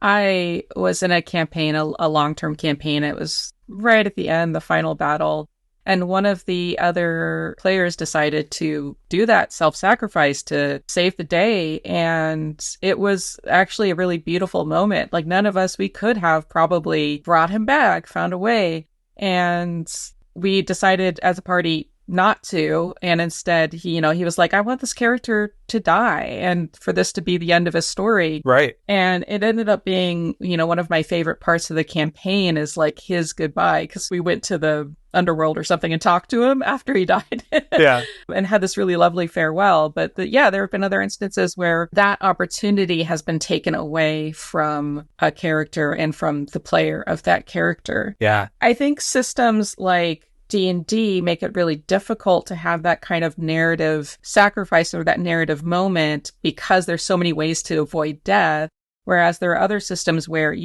I was in a campaign, a long-term campaign. It was right at the end, the final battle. And one of the other players decided to do that self-sacrifice to save the day. And it was actually a really beautiful moment. Like none of us, we could have probably brought him back, found a way. And we decided as a party not to. And instead, he was like, I want this character to die and for this to be the end of his story. Right. And it ended up being, one of my favorite parts of the campaign is like his goodbye, because we went to the underworld or something and talked to him after he died. Yeah. And had this really lovely farewell. But there have been other instances where that opportunity has been taken away from a character and from the player of that character. Yeah. I think systems like D&D make it really difficult to have that kind of narrative sacrifice or that narrative moment because there's so many ways to avoid death. Whereas there are other systems where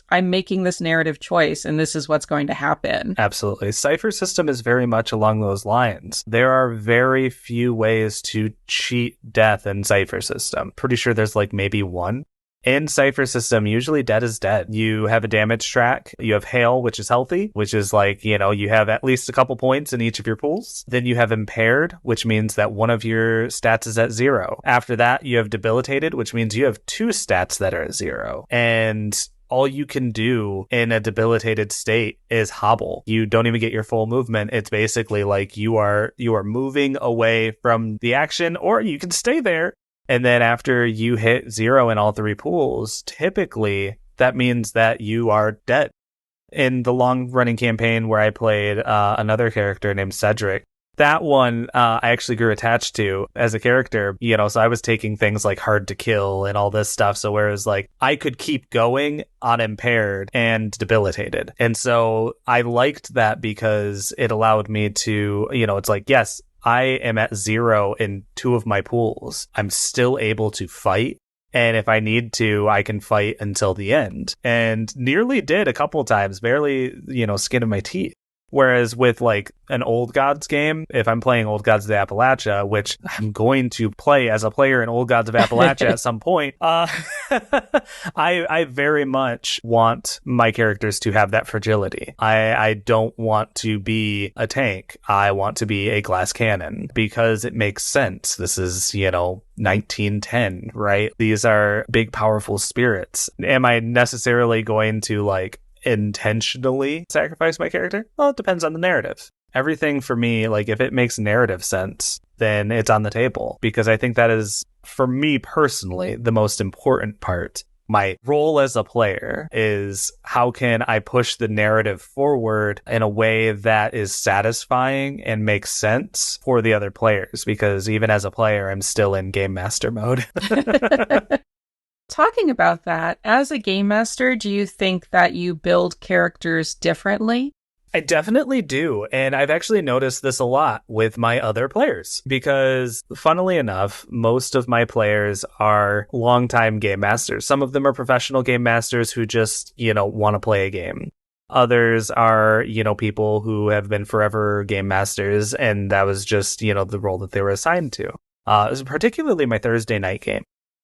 I'm making this narrative choice and this is what's going to happen. Absolutely. Cypher system is very much along those lines. There are very few ways to cheat death in Cypher system. Pretty sure there's like maybe one. In Cypher system, usually dead is dead. You have a damage track. You have hail, which is healthy, which is like, you have at least a couple points in each of your pools. Then you have impaired, which means that one of your stats is at 0. After that, you have debilitated, which means you have 2 stats that are at 0. And all you can do in a debilitated state is hobble. You don't even get your full movement. It's basically like you are moving away from the action, or you can stay there. And then after you hit 0 in all 3 pools, typically that means that you are dead. In the long-running campaign where I played another character named Cedric, that one I actually grew attached to as a character, so I was taking things like hard to kill and all this stuff. So whereas like I could keep going unimpaired and debilitated. And so I liked that because it allowed me to, it's like, yes, I am at 0 in 2 of my pools. I'm still able to fight. And if I need to, I can fight until the end. And nearly did a couple of times, barely, skin of my teeth. Whereas with like an Old Gods game, if I'm playing Old Gods of the Appalachia, which I'm going to play as a player in Old Gods of Appalachia at some point, I very much want my characters to have that fragility. I don't want to be a tank. I want to be a glass cannon because it makes sense. This is, 1910, right? These are big, powerful spirits. Am I necessarily going to like intentionally sacrifice my character? Well, it depends on the narrative. Everything for me, like if it makes narrative sense, then it's on the table, because I think that is, for me personally, the most important part. My role as a player is how can I push the narrative forward in a way that is satisfying and makes sense for the other players, because even as a player, I'm still in Game Master mode. Talking about that, as a game master, do you think that you build characters differently? I definitely do. And I've actually noticed this a lot with my other players, because funnily enough, most of my players are longtime game masters. Some of them are professional game masters who just, want to play a game. Others are, people who have been forever game masters, and that was just, the role that they were assigned to. Particularly my Thursday night game.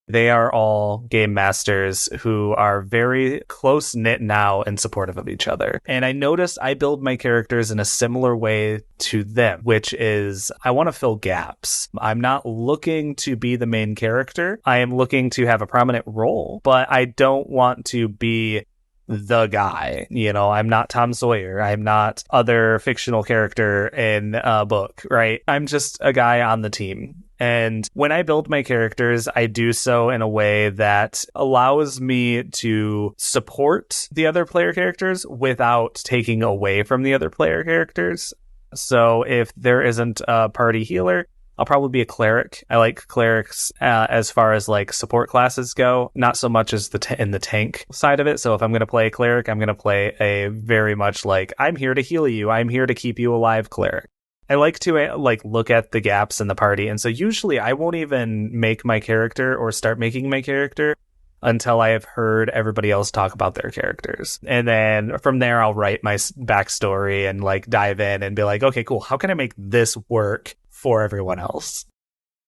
They are all game masters who are very close-knit now and supportive of each other. And I noticed I build my characters in a similar way to them, which is I want to fill gaps. I'm not looking to be the main character. I am looking to have a prominent role, but I don't want to be the guy. I'm not Tom Sawyer. I'm not other fictional character in a book, right? I'm just a guy on the team. And when I build my characters, I do so in a way that allows me to support the other player characters without taking away from the other player characters. So if there isn't a party healer, I'll probably be a cleric. I like clerics as far as like support classes go, not so much as in the tank side of it. So if I'm going to play a cleric, I'm going to play a very much like, I'm here to heal you, I'm here to keep you alive cleric. I like to look at the gaps in the party. And so usually I won't even make my character or start making my character until I have heard everybody else talk about their characters. And then from there, I'll write my backstory and like dive in and be like, okay, cool. How can I make this work for everyone else?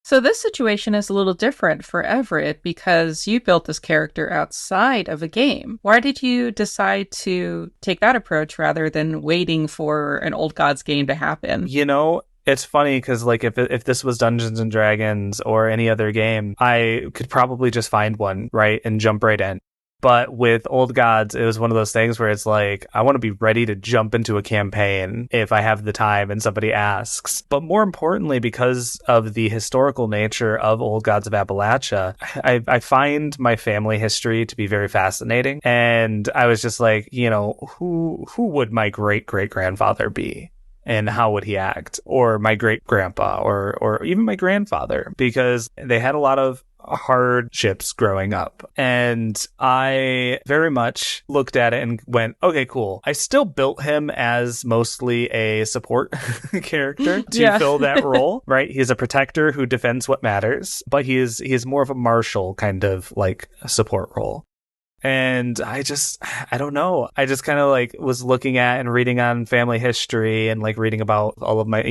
So this situation is a little different for Everett because you built this character outside of a game. Why did you decide to take that approach rather than waiting for an Old Gods game to happen? It's funny because like if this was Dungeons and Dragons or any other game, I could probably just find one, right, and jump right in. But with Old Gods, it was one of those things where it's like, I want to be ready to jump into a campaign if I have the time and somebody asks. But more importantly, because of the historical nature of Old Gods of Appalachia, I find my family history to be very fascinating. And I was just like, who would my great-great-grandfather be? And how would he act? Or my great-grandpa, or even my grandfather, because they had a lot of hardships growing up. And I very much looked at it and went, okay, cool. I still built him as mostly a support character to fill that role, right? He's a protector who defends what matters, but he is more of a martial kind of like support role. And I don't know. I just kind of like was looking at and reading on family history and like reading about all of my,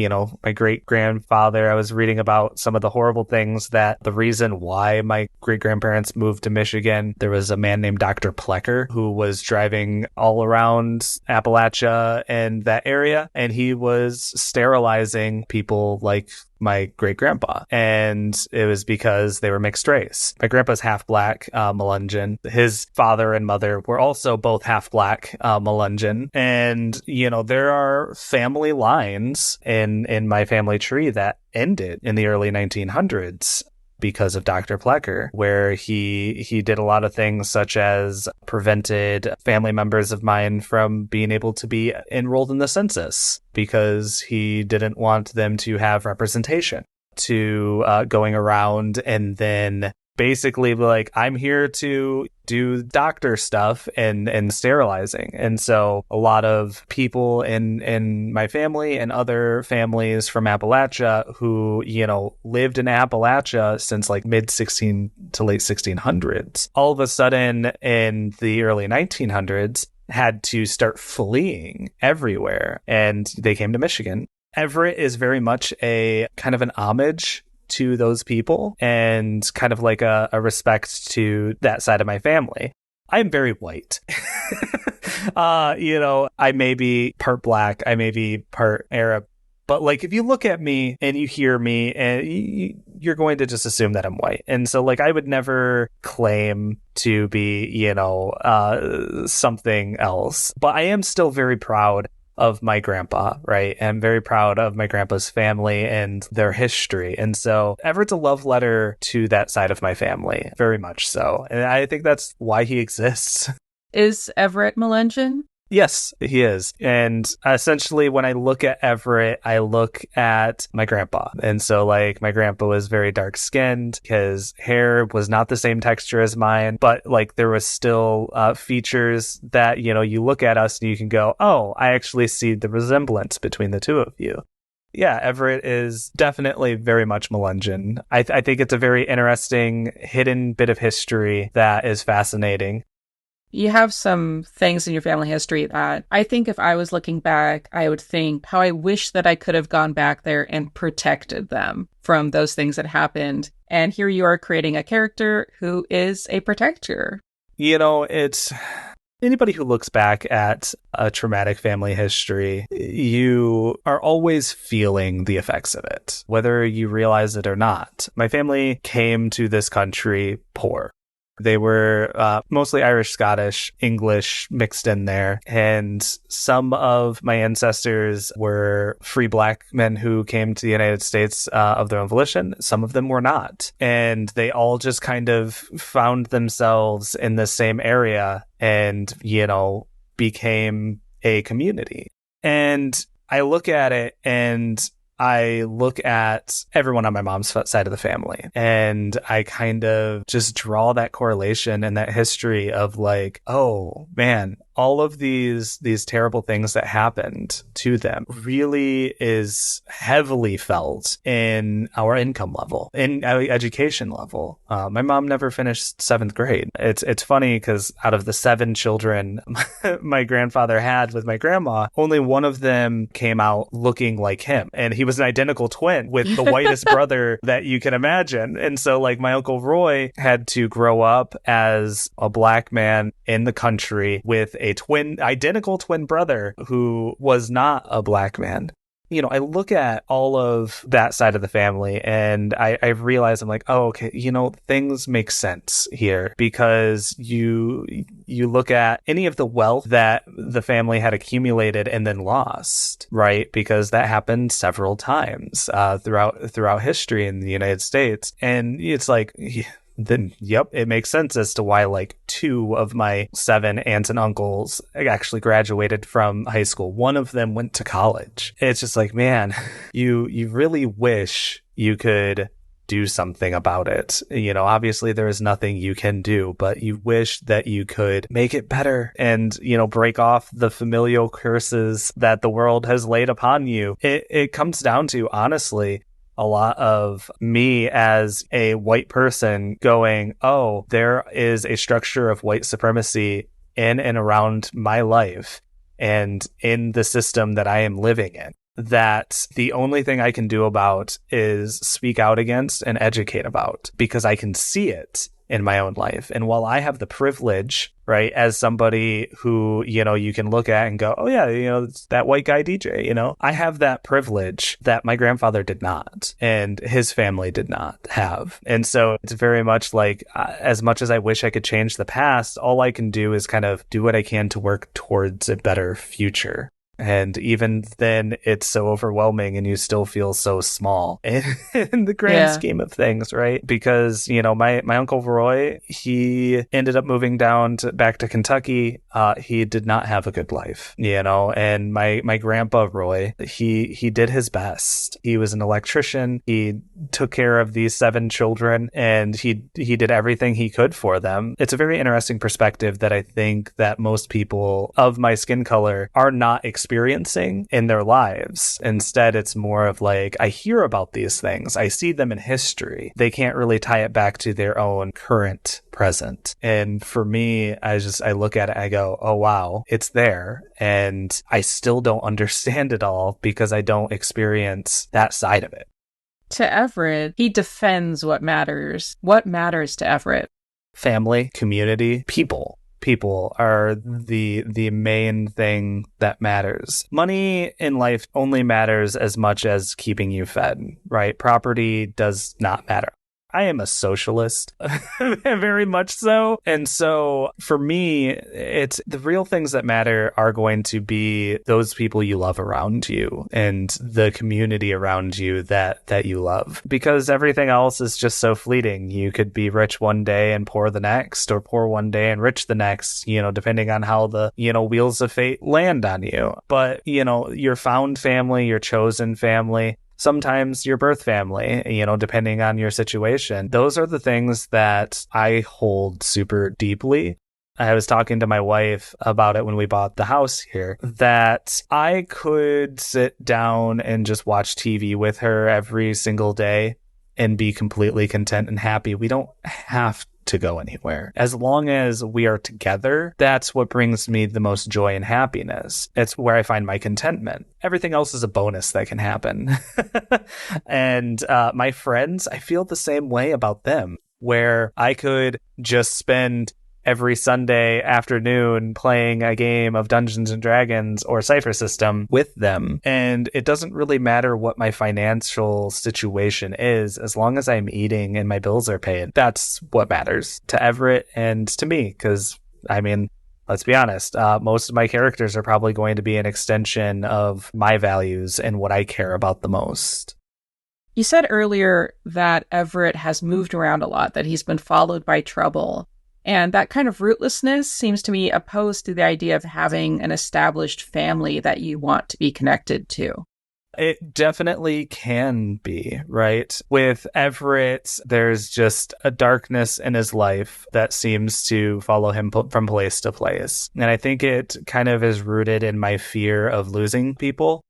my great grandfather. I was reading about some of the horrible things that the reason why my great grandparents moved to Michigan. There was a man named Dr. Plecker who was driving all around Appalachia and that area. And he was sterilizing people like my great-grandpa. And it was because they were mixed race. My grandpa's half-black, Melungeon. His father and mother were also both half-black, Melungeon. And, there are family lines in my family tree that ended in the early 1900s. Because of Dr. Plecker, where he did a lot of things such as prevented family members of mine from being able to be enrolled in the census because he didn't want them to have representation, to going around and then basically like, I'm here to do doctor stuff and sterilizing. And so a lot of people in my family and other families from Appalachia who, lived in Appalachia since like mid 16 to late 1600s, all of a sudden in the early 1900s had to start fleeing everywhere. And they came to Michigan. Everett is very much a kind of an homage to those people and kind of like a respect to that side of my family. I'm very white. I may be part black, I may be part Arab, but like if you look at me and you hear me, and you're going to just assume that I'm white. And so like I would never claim to be, something else, but I am still very proud of my grandpa, right? I'm very proud of my grandpa's family and their history. And so Everett's a love letter to that side of my family, very much so. And I think that's why he exists. Is Everett Melungeon? Yes, he is. And essentially, when I look at Everett, I look at my grandpa. And so, like, my grandpa was very dark-skinned. His hair was not the same texture as mine, but, like, there was still features that, you look at us and you can go, oh, I actually see the resemblance between the two of you. Yeah, Everett is definitely very much Melungeon. I think it's a very interesting hidden bit of history that is fascinating. You have some things in your family history that I think if I was looking back, I would think how I wish that I could have gone back there and protected them from those things that happened. And here you are creating a character who is a protector. It's anybody who looks back at a traumatic family history, you are always feeling the effects of it, whether you realize it or not. My family came to this country poor. They were mostly Irish, Scottish, English mixed in there. And some of my ancestors were free black men who came to the United States of their own volition. Some of them were not. And they all just kind of found themselves in the same area and, became a community. And I look at it and I look at everyone on my mom's side of the family and I kind of just draw that correlation and that history of like, oh man, all of these terrible things that happened to them really is heavily felt in our income level, in our education level. My mom never finished 7th grade. It's funny because out of the 7 children my grandfather had with my grandma, only one of them came out looking like him. And he was an identical twin with the whitest brother that you can imagine. And so like my Uncle Roy had to grow up as a black man in the country with a identical twin brother who was not a black man. I look at all of that side of the family and I realize I'm like, oh, okay, things make sense here because you look at any of the wealth that the family had accumulated and then lost, right? Because that happened several times throughout history in the United States. And it's like, then, yep, it makes sense as to why like 2 of my 7 aunts and uncles actually graduated from high school. One of them went to college. It's just like, man, you really wish you could do something about it. Obviously there is nothing you can do, but you wish that you could make it better and, break off the familial curses that the world has laid upon you. It comes down to, honestly, a lot of me as a white person going, oh, there is a structure of white supremacy in and around my life and in the system that I am living in, that the only thing I can do about is speak out against and educate about because I can see it in my own life. And while I have the privilege right? As somebody who, you can look at and go, oh yeah, it's that white guy DJ, I have that privilege that my grandfather did not and his family did not have. And so it's very much like, as much as I wish I could change the past, all I can do is kind of do what I can to work towards a better future. And even then, it's so overwhelming and you still feel so small in the grand scheme of things, right? Because, my Uncle Roy, he ended up moving back to Kentucky. He did not have a good life, and my grandpa Roy, he did his best. He was an electrician. He took care of these 7 children and he did everything he could for them. It's a very interesting perspective that I think that most people of my skin color are not experiencing in their lives. Instead, it's more of like, I hear about these things. I see them in history. They can't really tie it back to their own current present. And for me, I look at it, I go, oh wow, it's there. And I still don't understand it all because I don't experience that side of it. To Everett, he defends what matters. What matters to Everett? Family, community, people. People are the main thing that matters. Money in life only matters as much as keeping you fed, right? Property does not matter. I am a socialist, very much so. And so for me, it's the real things that matter are going to be those people you love around you and the community around you that you love, because everything else is just so fleeting. You could be rich one day and poor the next, or poor one day and rich the next, depending on how the, wheels of fate land on you. But, your found family, your chosen family, sometimes your birth family, depending on your situation. Those are the things that I hold super deeply. I was talking to my wife about it when we bought the house here, that I could sit down and just watch TV with her every single day and be completely content and happy. We don't have to go anywhere. As long as we are together, that's what brings me the most joy and happiness. It's where I find my contentment. Everything else is a bonus that can happen. And my friends, I feel the same way about them, where I could just spend every Sunday afternoon playing a game of Dungeons and Dragons or Cypher System with them. And it doesn't really matter what my financial situation is, as long as I'm eating and my bills are paid. That's what matters to Everett and to me, because, let's be honest, most of my characters are probably going to be an extension of my values and what I care about the most. You said earlier that Everett has moved around a lot, that he's been followed by trouble. And that kind of rootlessness seems to me opposed to the idea of having an established family that you want to be connected to. It definitely can be, right? With Everett, there's just a darkness in his life that seems to follow him from place to place. And I think it kind of is rooted in my fear of losing people.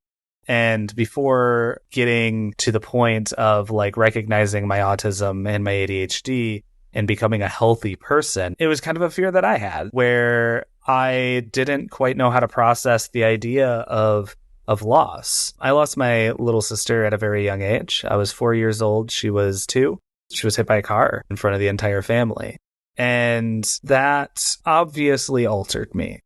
And before getting to the point of recognizing my autism and my ADHD, and becoming a healthy person, it was kind of a fear that I had, where I didn't quite know how to process the idea of loss. I lost my little sister at a very young age. I was 4 years old. She was 2. She was hit by a car in front of the entire family. And that obviously altered me.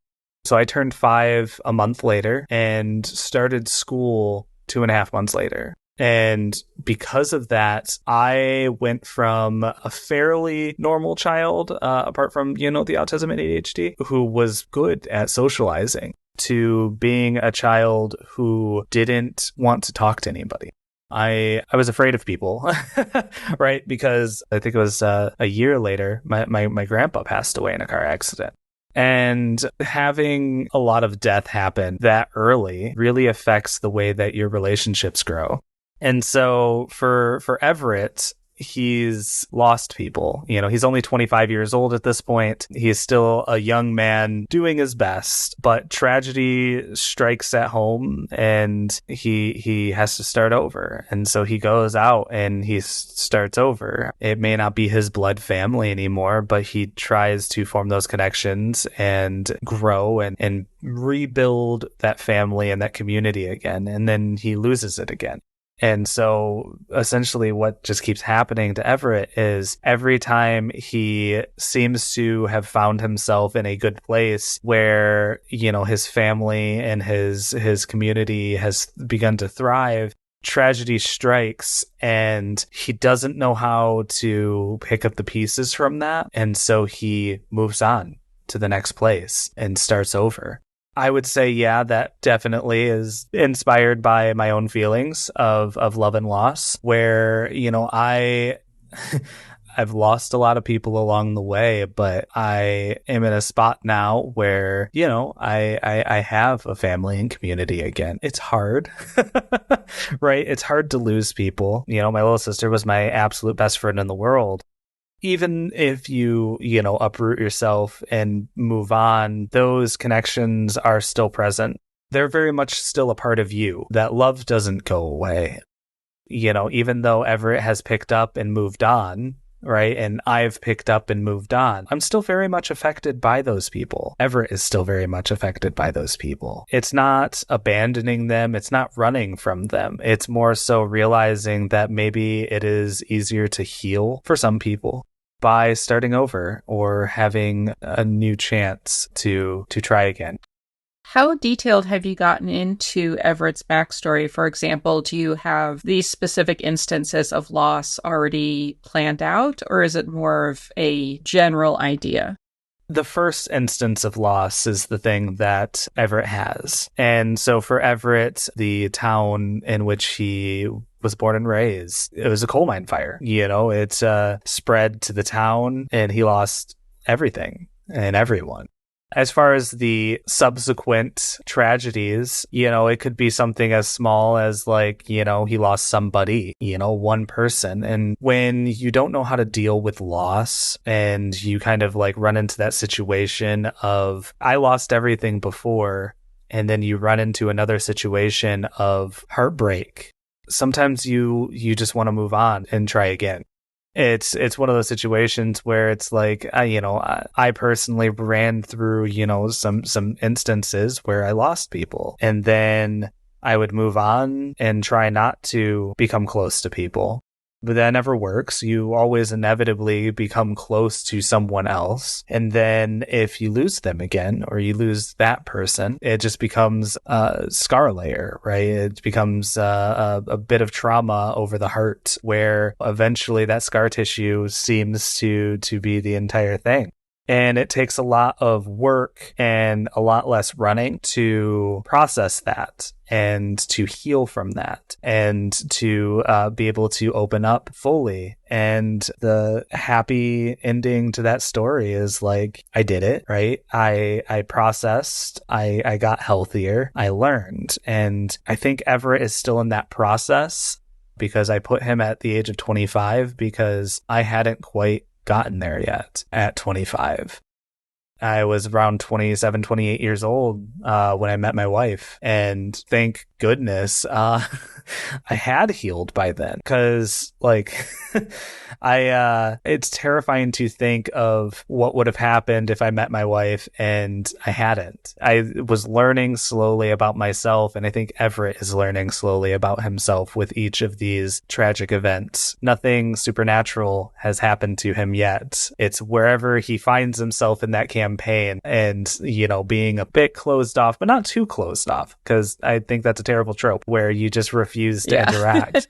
So I turned 5 a month later and started school 2.5 months later. And because of that, I went from a fairly normal child, apart from, the autism and ADHD, who was good at socializing, to being a child who didn't want to talk to anybody. I was afraid of people, right? Because I think it was a year later, my grandpa passed away in a car accident. And having a lot of death happen that early really affects the way that your relationships grow. And so for Everett, he's lost people. He's only 25 years old at this point. He's still a young man doing his best, but tragedy strikes at home and he has to start over. And so he goes out and he starts over. It may not be his blood family anymore, but he tries to form those connections and grow and rebuild that family and that community again. And then he loses it again. And so essentially what just keeps happening to Everett is every time he seems to have found himself in a good place where, his family and his community has begun to thrive, tragedy strikes and he doesn't know how to pick up the pieces from that. And so he moves on to the next place and starts over. I would say, yeah, that definitely is inspired by my own feelings of love and loss, where, I've lost a lot of people along the way, but I am in a spot now where, I have a family and community again. It's hard, right? It's hard to lose people. My little sister was my absolute best friend in the world. Even if you, uproot yourself and move on, those connections are still present. They're very much still a part of you. That love doesn't go away. Even though Everett has picked up and moved on, right? And I've picked up and moved on, I'm still very much affected by those people. Everett is still very much affected by those people. It's not abandoning them. It's not running from them. It's more so realizing that maybe it is easier to heal for some people by starting over or having a new chance to try again. How detailed have you gotten into Everett's backstory? For example, do you have these specific instances of loss already planned out, or is it more of a general idea? The first instance of loss is the thing that Everett has. And so for Everett, the town in which he was born and raised, it was a coal mine fire. It spread to the town and he lost everything and everyone. As far as the subsequent tragedies, it could be something as small as he lost somebody, one person. And when you don't know how to deal with loss and you kind of run into that situation of, I lost everything before, and then you run into another situation of heartbreak, sometimes you just want to move on and try again. It's one of those situations where it's I personally ran through, some instances where I lost people, and then I would move on and try not to become close to people. But that never works. You always inevitably become close to someone else. And then if you lose them again, or you lose that person, it just becomes a scar layer, right? It becomes a bit of trauma over the heart, where eventually that scar tissue seems to be the entire thing. And it takes a lot of work and a lot less running to process that and to heal from that and to be able to open up fully. And the happy ending to that story is I did it, right? I processed, I got healthier, I learned. And I think Everett is still in that process because I put him at the age of 25 because I hadn't quite gotten there yet at 25. I was around 27, 28 years old when I met my wife. And thank goodness I had healed by then. Because, it's terrifying to think of what would have happened if I met my wife and I hadn't. I was learning slowly about myself, and I think Everett is learning slowly about himself with each of these tragic events. Nothing supernatural has happened to him yet. It's wherever he finds himself in that campaign and, being a bit closed off, but not too closed off, because I think that's a terrible trope where you just refuse to interact.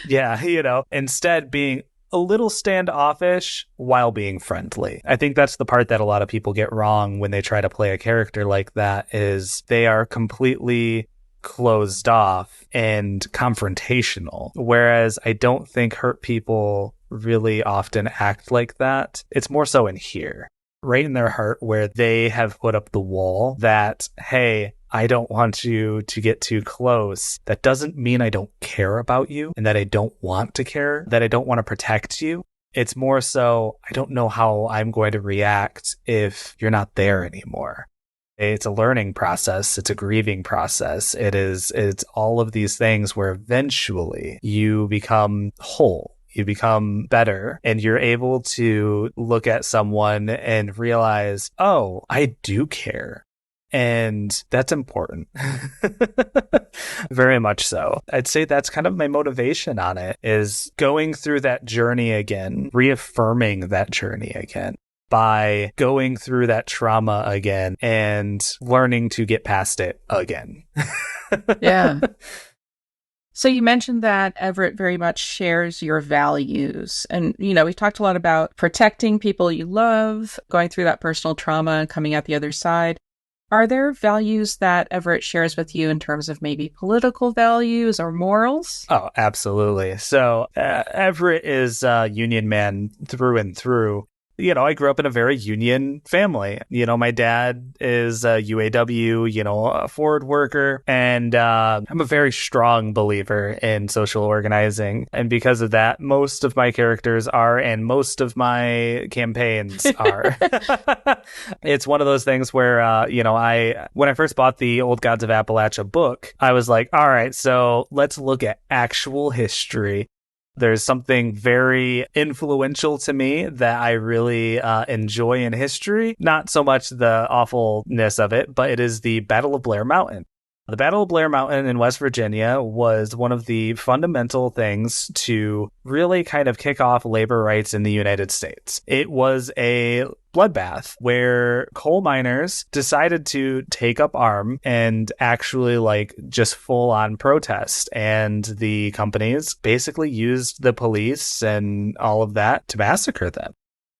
Yeah, instead being a little standoffish while being friendly. I think that's the part that a lot of people get wrong when they try to play a character like that, is they are completely closed off and confrontational. Whereas I don't think hurt people really often act like that. It's more so in here, right in their heart, where they have put up the wall that, hey, I don't want you to get too close. That doesn't mean I don't care about you and that I don't want to care, that I don't want to protect you. It's more so, I don't know how I'm going to react if you're not there anymore. It's a learning process. It's a grieving process. It's all of these things where eventually you become whole. You become better, and you're able to look at someone and realize, oh, I do care. And that's important. Very much so. I'd say that's kind of my motivation on it, is going through that journey again, reaffirming that journey again by going through that trauma again and learning to get past it again. Yeah. So you mentioned that Everett very much shares your values. And, we've talked a lot about protecting people you love, going through that personal trauma and coming out the other side. Are there values that Everett shares with you in terms of maybe political values or morals? Oh, absolutely. So Everett is a union man through and through. I grew up in a very union family. My dad is a UAW, a Ford worker, and I'm a very strong believer in social organizing. And because of that, most of my characters are, and most of my campaigns are. It's one of those things where, when I first bought the Old Gods of Appalachia book, I was like, all right, so let's look at actual history. There's something very influential to me that I really enjoy in history. Not so much the awfulness of it, but it is the Battle of Blair Mountain. The Battle of Blair Mountain in West Virginia was one of the fundamental things to really kind of kick off labor rights in the United States. It was a bloodbath where coal miners decided to take up arms and actually just full on protest. And the companies basically used the police and all of that to massacre them.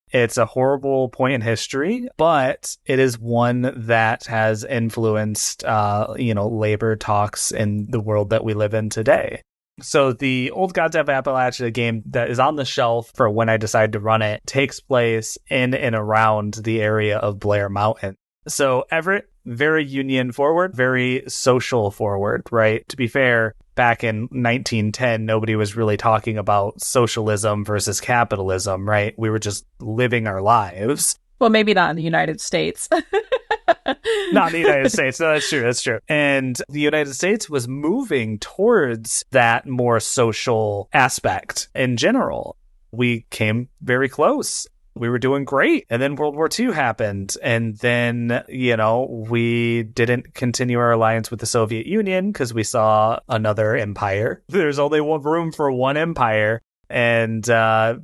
It's a horrible point in history, but it is one that has influenced, labor talks in the world that we live in today. So the Old Gods of Appalachia game that is on the shelf for when I decide to run it takes place in and around the area of Blair Mountain. So Everett, very union forward, very social forward, right? To be fair, back in 1910, nobody was really talking about socialism versus capitalism, right? We were just living our lives. Well, maybe not in the United States. Not in the United States. No, that's true. That's true. And the United States was moving towards that more social aspect in general. We came very close. We were doing great. And then World War II happened. And then, we didn't continue our alliance with the Soviet Union because we saw another empire. There's only one room for one empire. And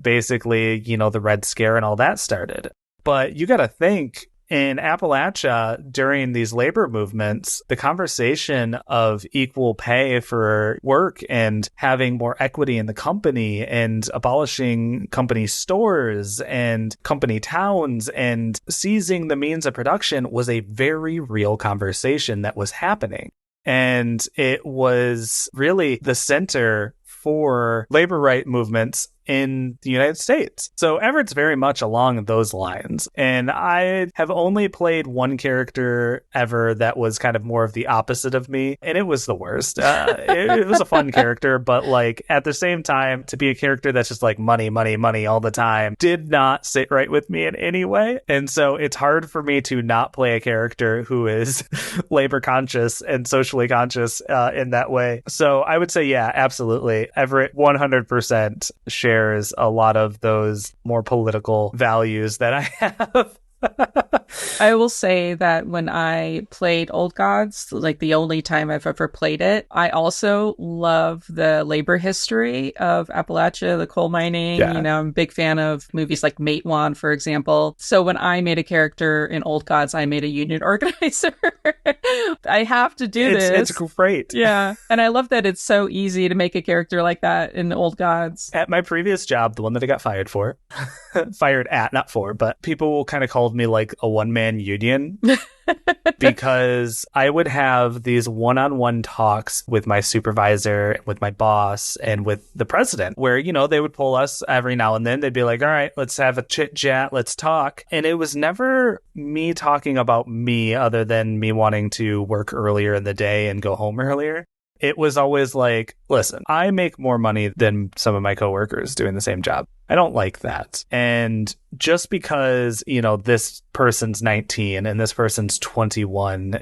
basically, the Red Scare and all that started. But you got to think, in Appalachia, during these labor movements, the conversation of equal pay for work and having more equity in the company and abolishing company stores and company towns and seizing the means of production was a very real conversation that was happening. And it was really the center for labor right movements in the United States. So Everett's very much along those lines. And I have only played one character ever that was kind of more of the opposite of me. And it was the worst. It was a fun character, but at the same time, to be a character that's just money, money, money all the time did not sit right with me in any way. And so it's hard for me to not play a character who is labor conscious and socially conscious in that way. So I would say, yeah, absolutely. Everett 100% shares a lot of those more political values that I have. I will say that when I played Old Gods, the only time I've ever played it, I also love the labor history of Appalachia, the coal mining. Yeah. I'm a big fan of movies like Matewan, for example. So when I made a character in Old Gods, I made a union organizer. I have to do this. It's great. Yeah. And I love that it's so easy to make a character like that in Old Gods. At my previous job, the one that I got fired for, fired at, not for, but people kind of called me a one-man union because I would have these one-on-one talks with my supervisor, with my boss, and with the president where, they would pull us every now and then. They'd be like, all right, let's have a chit-chat, let's talk. And it was never me talking about me other than me wanting to work earlier in the day and go home earlier. it was always like, listen, I make more money than some of my coworkers doing the same job. I don't like that. And just because, this person's 19 and this person's 21,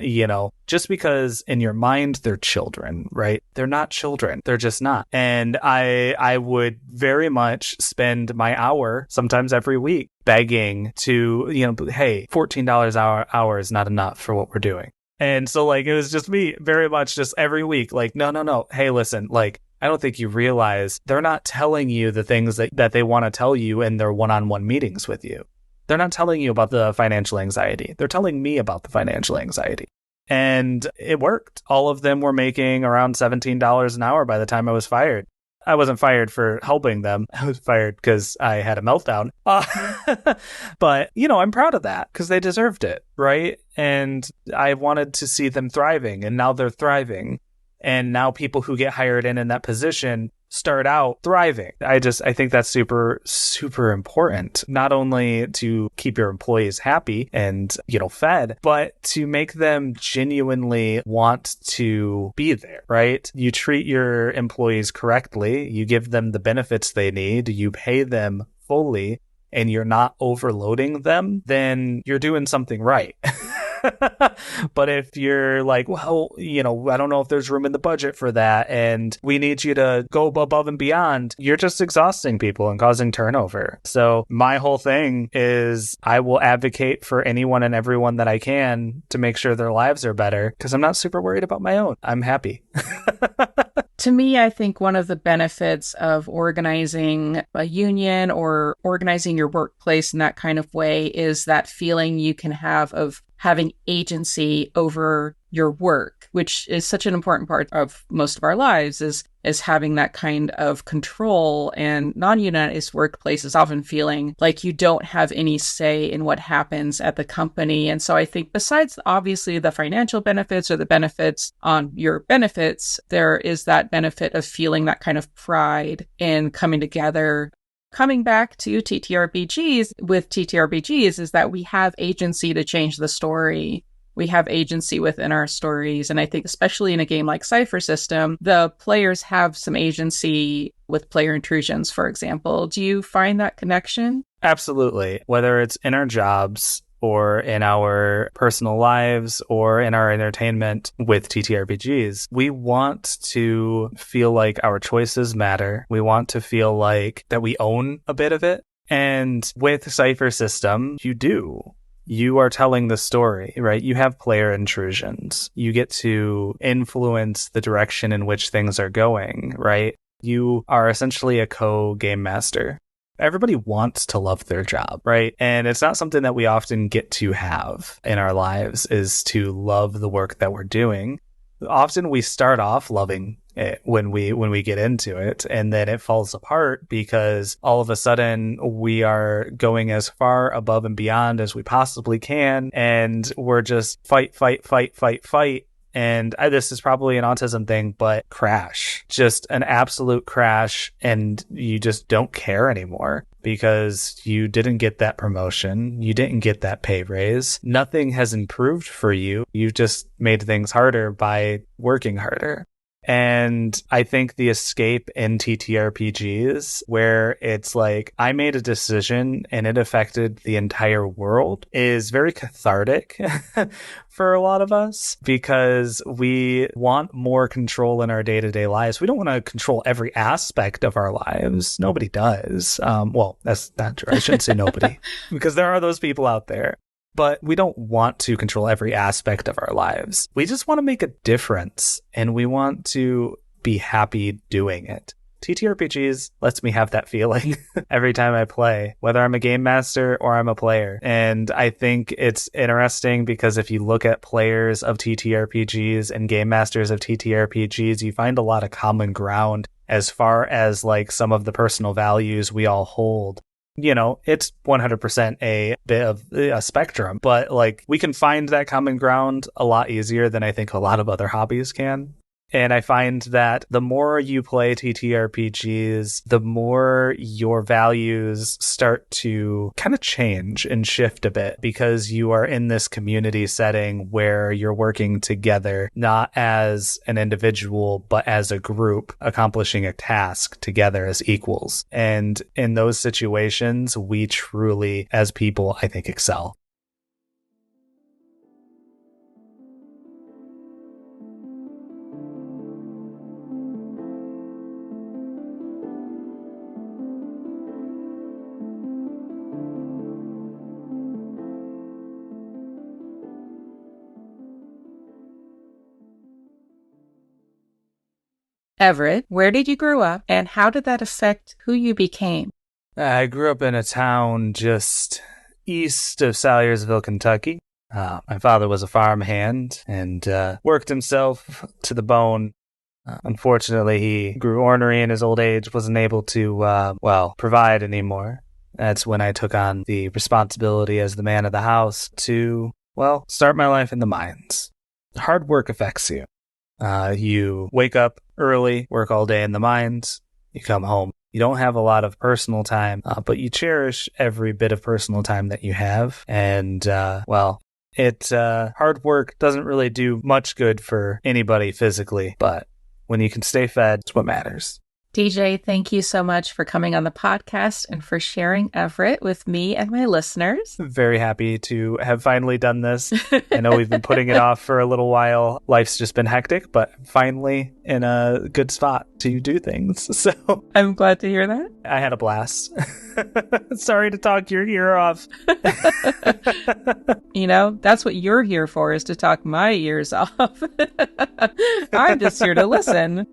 just because in your mind they're children, right? They're not children. They're just not. And I would very much spend my hour, sometimes every week, begging to, hey, $14 hour is not enough for what we're doing. And so it was just me very much just every week, no. Hey, listen, I don't think you realize they're not telling you the things that they want to tell you in their one-on-one meetings with you. They're not telling you about the financial anxiety. They're telling me about the financial anxiety. And it worked. All of them were making around $17 an hour by the time I was fired. I wasn't fired for helping them. I was fired because I had a meltdown. But, I'm proud of that because they deserved it, right? And I wanted to see them thriving, and now they're thriving. And now people who get hired in that position start out thriving. I think that's super, super important, not only to keep your employees happy and, fed, but to make them genuinely want to be there, right? You treat your employees correctly, you give them the benefits they need, you pay them fully, and you're not overloading them, then you're doing something right. But if you're like, well, I don't know if there's room in the budget for that, and we need you to go above and beyond, you're just exhausting people and causing turnover. So my whole thing is I will advocate for anyone and everyone that I can to make sure their lives are better, because I'm not super worried about my own. I'm happy. To me, I think one of the benefits of organizing a union or organizing your workplace in that kind of way is that feeling you can have of having agency over your work, which is such an important part of most of our lives, is having that kind of control. And non-unionized workplaces often feeling like you don't have any say in what happens at the company. And so I think besides obviously the financial benefits or the benefits on your benefits, there is that benefit of feeling that kind of pride in coming together. Coming back to TTRPGs, with TTRPGs is that we have agency to change the story. We have agency within our stories. And I think especially in a game like Cypher System, the players have some agency with player intrusions, for example. Do you find that connection? Absolutely. Whether it's in our jobs or in our personal lives or in our entertainment with TTRPGs, we want to feel like our choices matter. We want to feel like that we own a bit of it. And with Cypher System, you do. You are telling the story, right? You have player intrusions. You get to influence the direction in which things are going, right? You are essentially a co-game master. Everybody wants to love their job, right? And it's not something that we often get to have in our lives, is to love the work that we're doing. Often we start off loving it when we get into it, and then it falls apart because all of a sudden we are going as far above and beyond as we possibly can, and we're just fight. And this is probably an autism thing, but crash. Just an absolute crash, and you just don't care anymore because you didn't get that promotion. You didn't get that pay raise. Nothing has improved for you. You've just made things harder by working harder. And I think the escape in TTRPGs, where it's like, I made a decision and it affected the entire world, is very cathartic for a lot of us, because we want more control in our day-to-day lives. We don't want to control every aspect of our lives. Nobody does. Well, that's not true. I shouldn't say nobody, because there are those people out there. But we don't want to control every aspect of our lives. We just want to make a difference, and we want to be happy doing it. TTRPGs lets me have that feeling every time I play, whether I'm a game master or I'm a player. And I think it's interesting because if you look at players of TTRPGs and game masters of TTRPGs, you find a lot of common ground as far as like some of the personal values we all hold. You know, it's 100% a bit of a spectrum, but like we can find that common ground a lot easier than I think a lot of other hobbies can. And I find that the more you play TTRPGs, the more your values start to kind of change and shift a bit because you are in this community setting where you're working together, not as an individual, but as a group accomplishing a task together as equals. And in those situations, we truly, as people, I think, excel. Everett, where did you grow up, and how did that affect who you became? I grew up in a town just east of Salyersville, Kentucky. My father was a farmhand and worked himself to the bone. Unfortunately, he grew ornery in his old age, wasn't able to, provide anymore. That's when I took on the responsibility as the man of the house to, start my life in the mines. Hard work affects you. You wake up early, work all day in the mines, you come home. You don't have a lot of personal time, but you cherish every bit of personal time that you have. And, hard work doesn't really do much good for anybody physically, but when you can stay fed, it's what matters. DJ, thank you so much for coming on the podcast and for sharing Everett with me and my listeners. Very happy to have finally done this. I know we've been putting it off for a little while. Life's just been hectic, but finally in a good spot to do things. So I'm glad to hear that. I had a blast. Sorry to talk your ear off. That's what you're here for, is to talk my ears off. I'm just here to listen.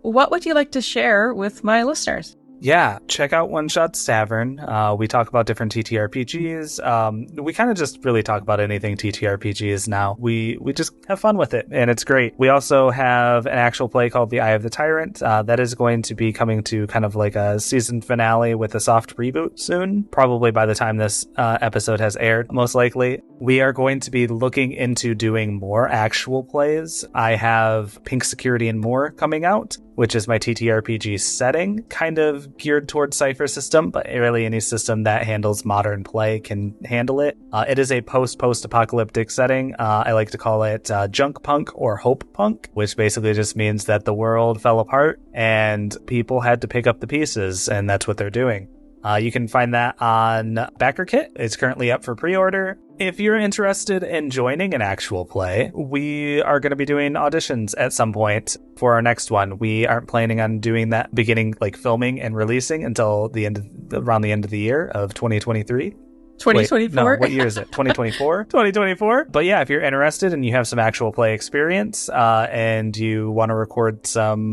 What would you like to share with my listeners? Yeah, check out One Shot's Tavern. We talk about different TTRPGs. We kind of just really talk about anything TTRPGs now. We just have fun with it, and it's great. We also have an actual play called The Eye of the Tyrant. That is going to be coming to kind of like a season finale with a soft reboot soon, probably by the time this episode has aired, most likely. We are going to be looking into doing more actual plays. I have Pink Security and More coming out, which is my TTRPG setting, kind of geared towards Cypher system, but really any system that handles modern play can handle it. It is a post-apocalyptic setting. I like to call it junk punk or hope punk, which basically just means that the world fell apart and people had to pick up the pieces, and that's what they're doing. You can find that on BackerKit. It's currently up for pre-order. If you're interested in joining an actual play, we are going to be doing auditions at some point for our next one. We aren't planning on doing that beginning, like filming and releasing until around the end of the year of 2023. 2024? Wait, no, what year is it? 2024? 2024? But yeah, if you're interested and you have some actual play experience and you want to record some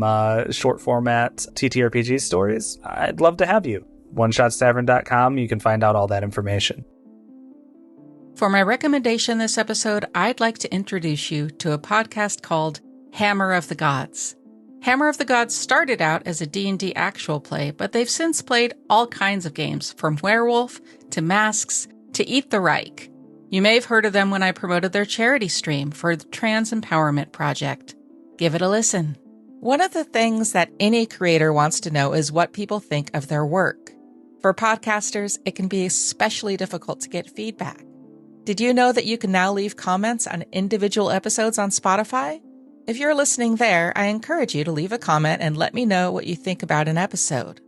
short format TTRPG stories, I'd love to have you. OneShotsTavern.com, you can find out all that information. For my recommendation this episode, I'd like to introduce you to a podcast called Hammer of the Gods. Hammer of the Gods started out as a D&D actual play, but they've since played all kinds of games, from Werewolf to Masks to Eat the Reich. You may have heard of them when I promoted their charity stream for the Trans Empowerment Project. Give it a listen. One of the things that any creator wants to know is what people think of their work. For podcasters, it can be especially difficult to get feedback. Did you know that you can now leave comments on individual episodes on Spotify? If you're listening there, I encourage you to leave a comment and let me know what you think about an episode.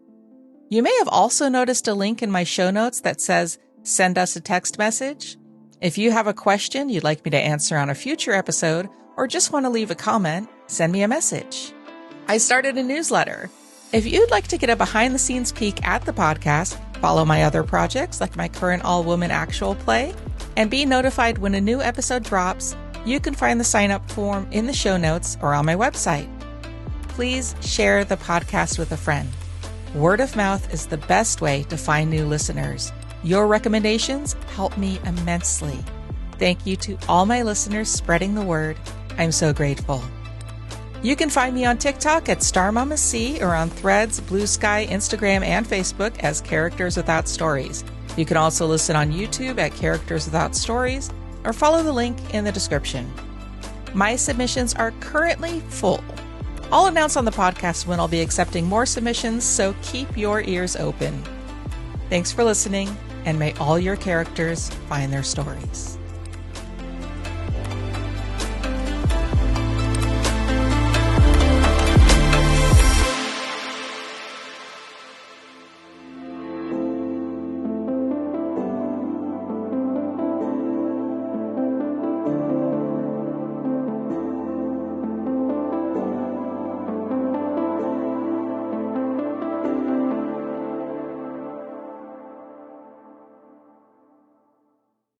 You may have also noticed a link in my show notes that says, send us a text message. If you have a question you'd like me to answer on a future episode, or just want to leave a comment, send me a message. I started a newsletter. If you'd like to get a behind-the-scenes peek at the podcast, follow my other projects like my current all-woman actual play, and be notified when a new episode drops, you can find the sign-up form in the show notes or on my website. Please share the podcast with a friend. Word of mouth is the best way to find new listeners. Your recommendations help me immensely. Thank you to all my listeners spreading the word. I'm so grateful. You can find me on TikTok at StarMamaC or on Threads, Blue Sky, Instagram, and Facebook as Characters Without Stories. You can also listen on YouTube at Characters Without Stories or follow the link in the description. My submissions are currently full. I'll announce on the podcast when I'll be accepting more submissions, so keep your ears open. Thanks for listening, and may all your characters find their stories.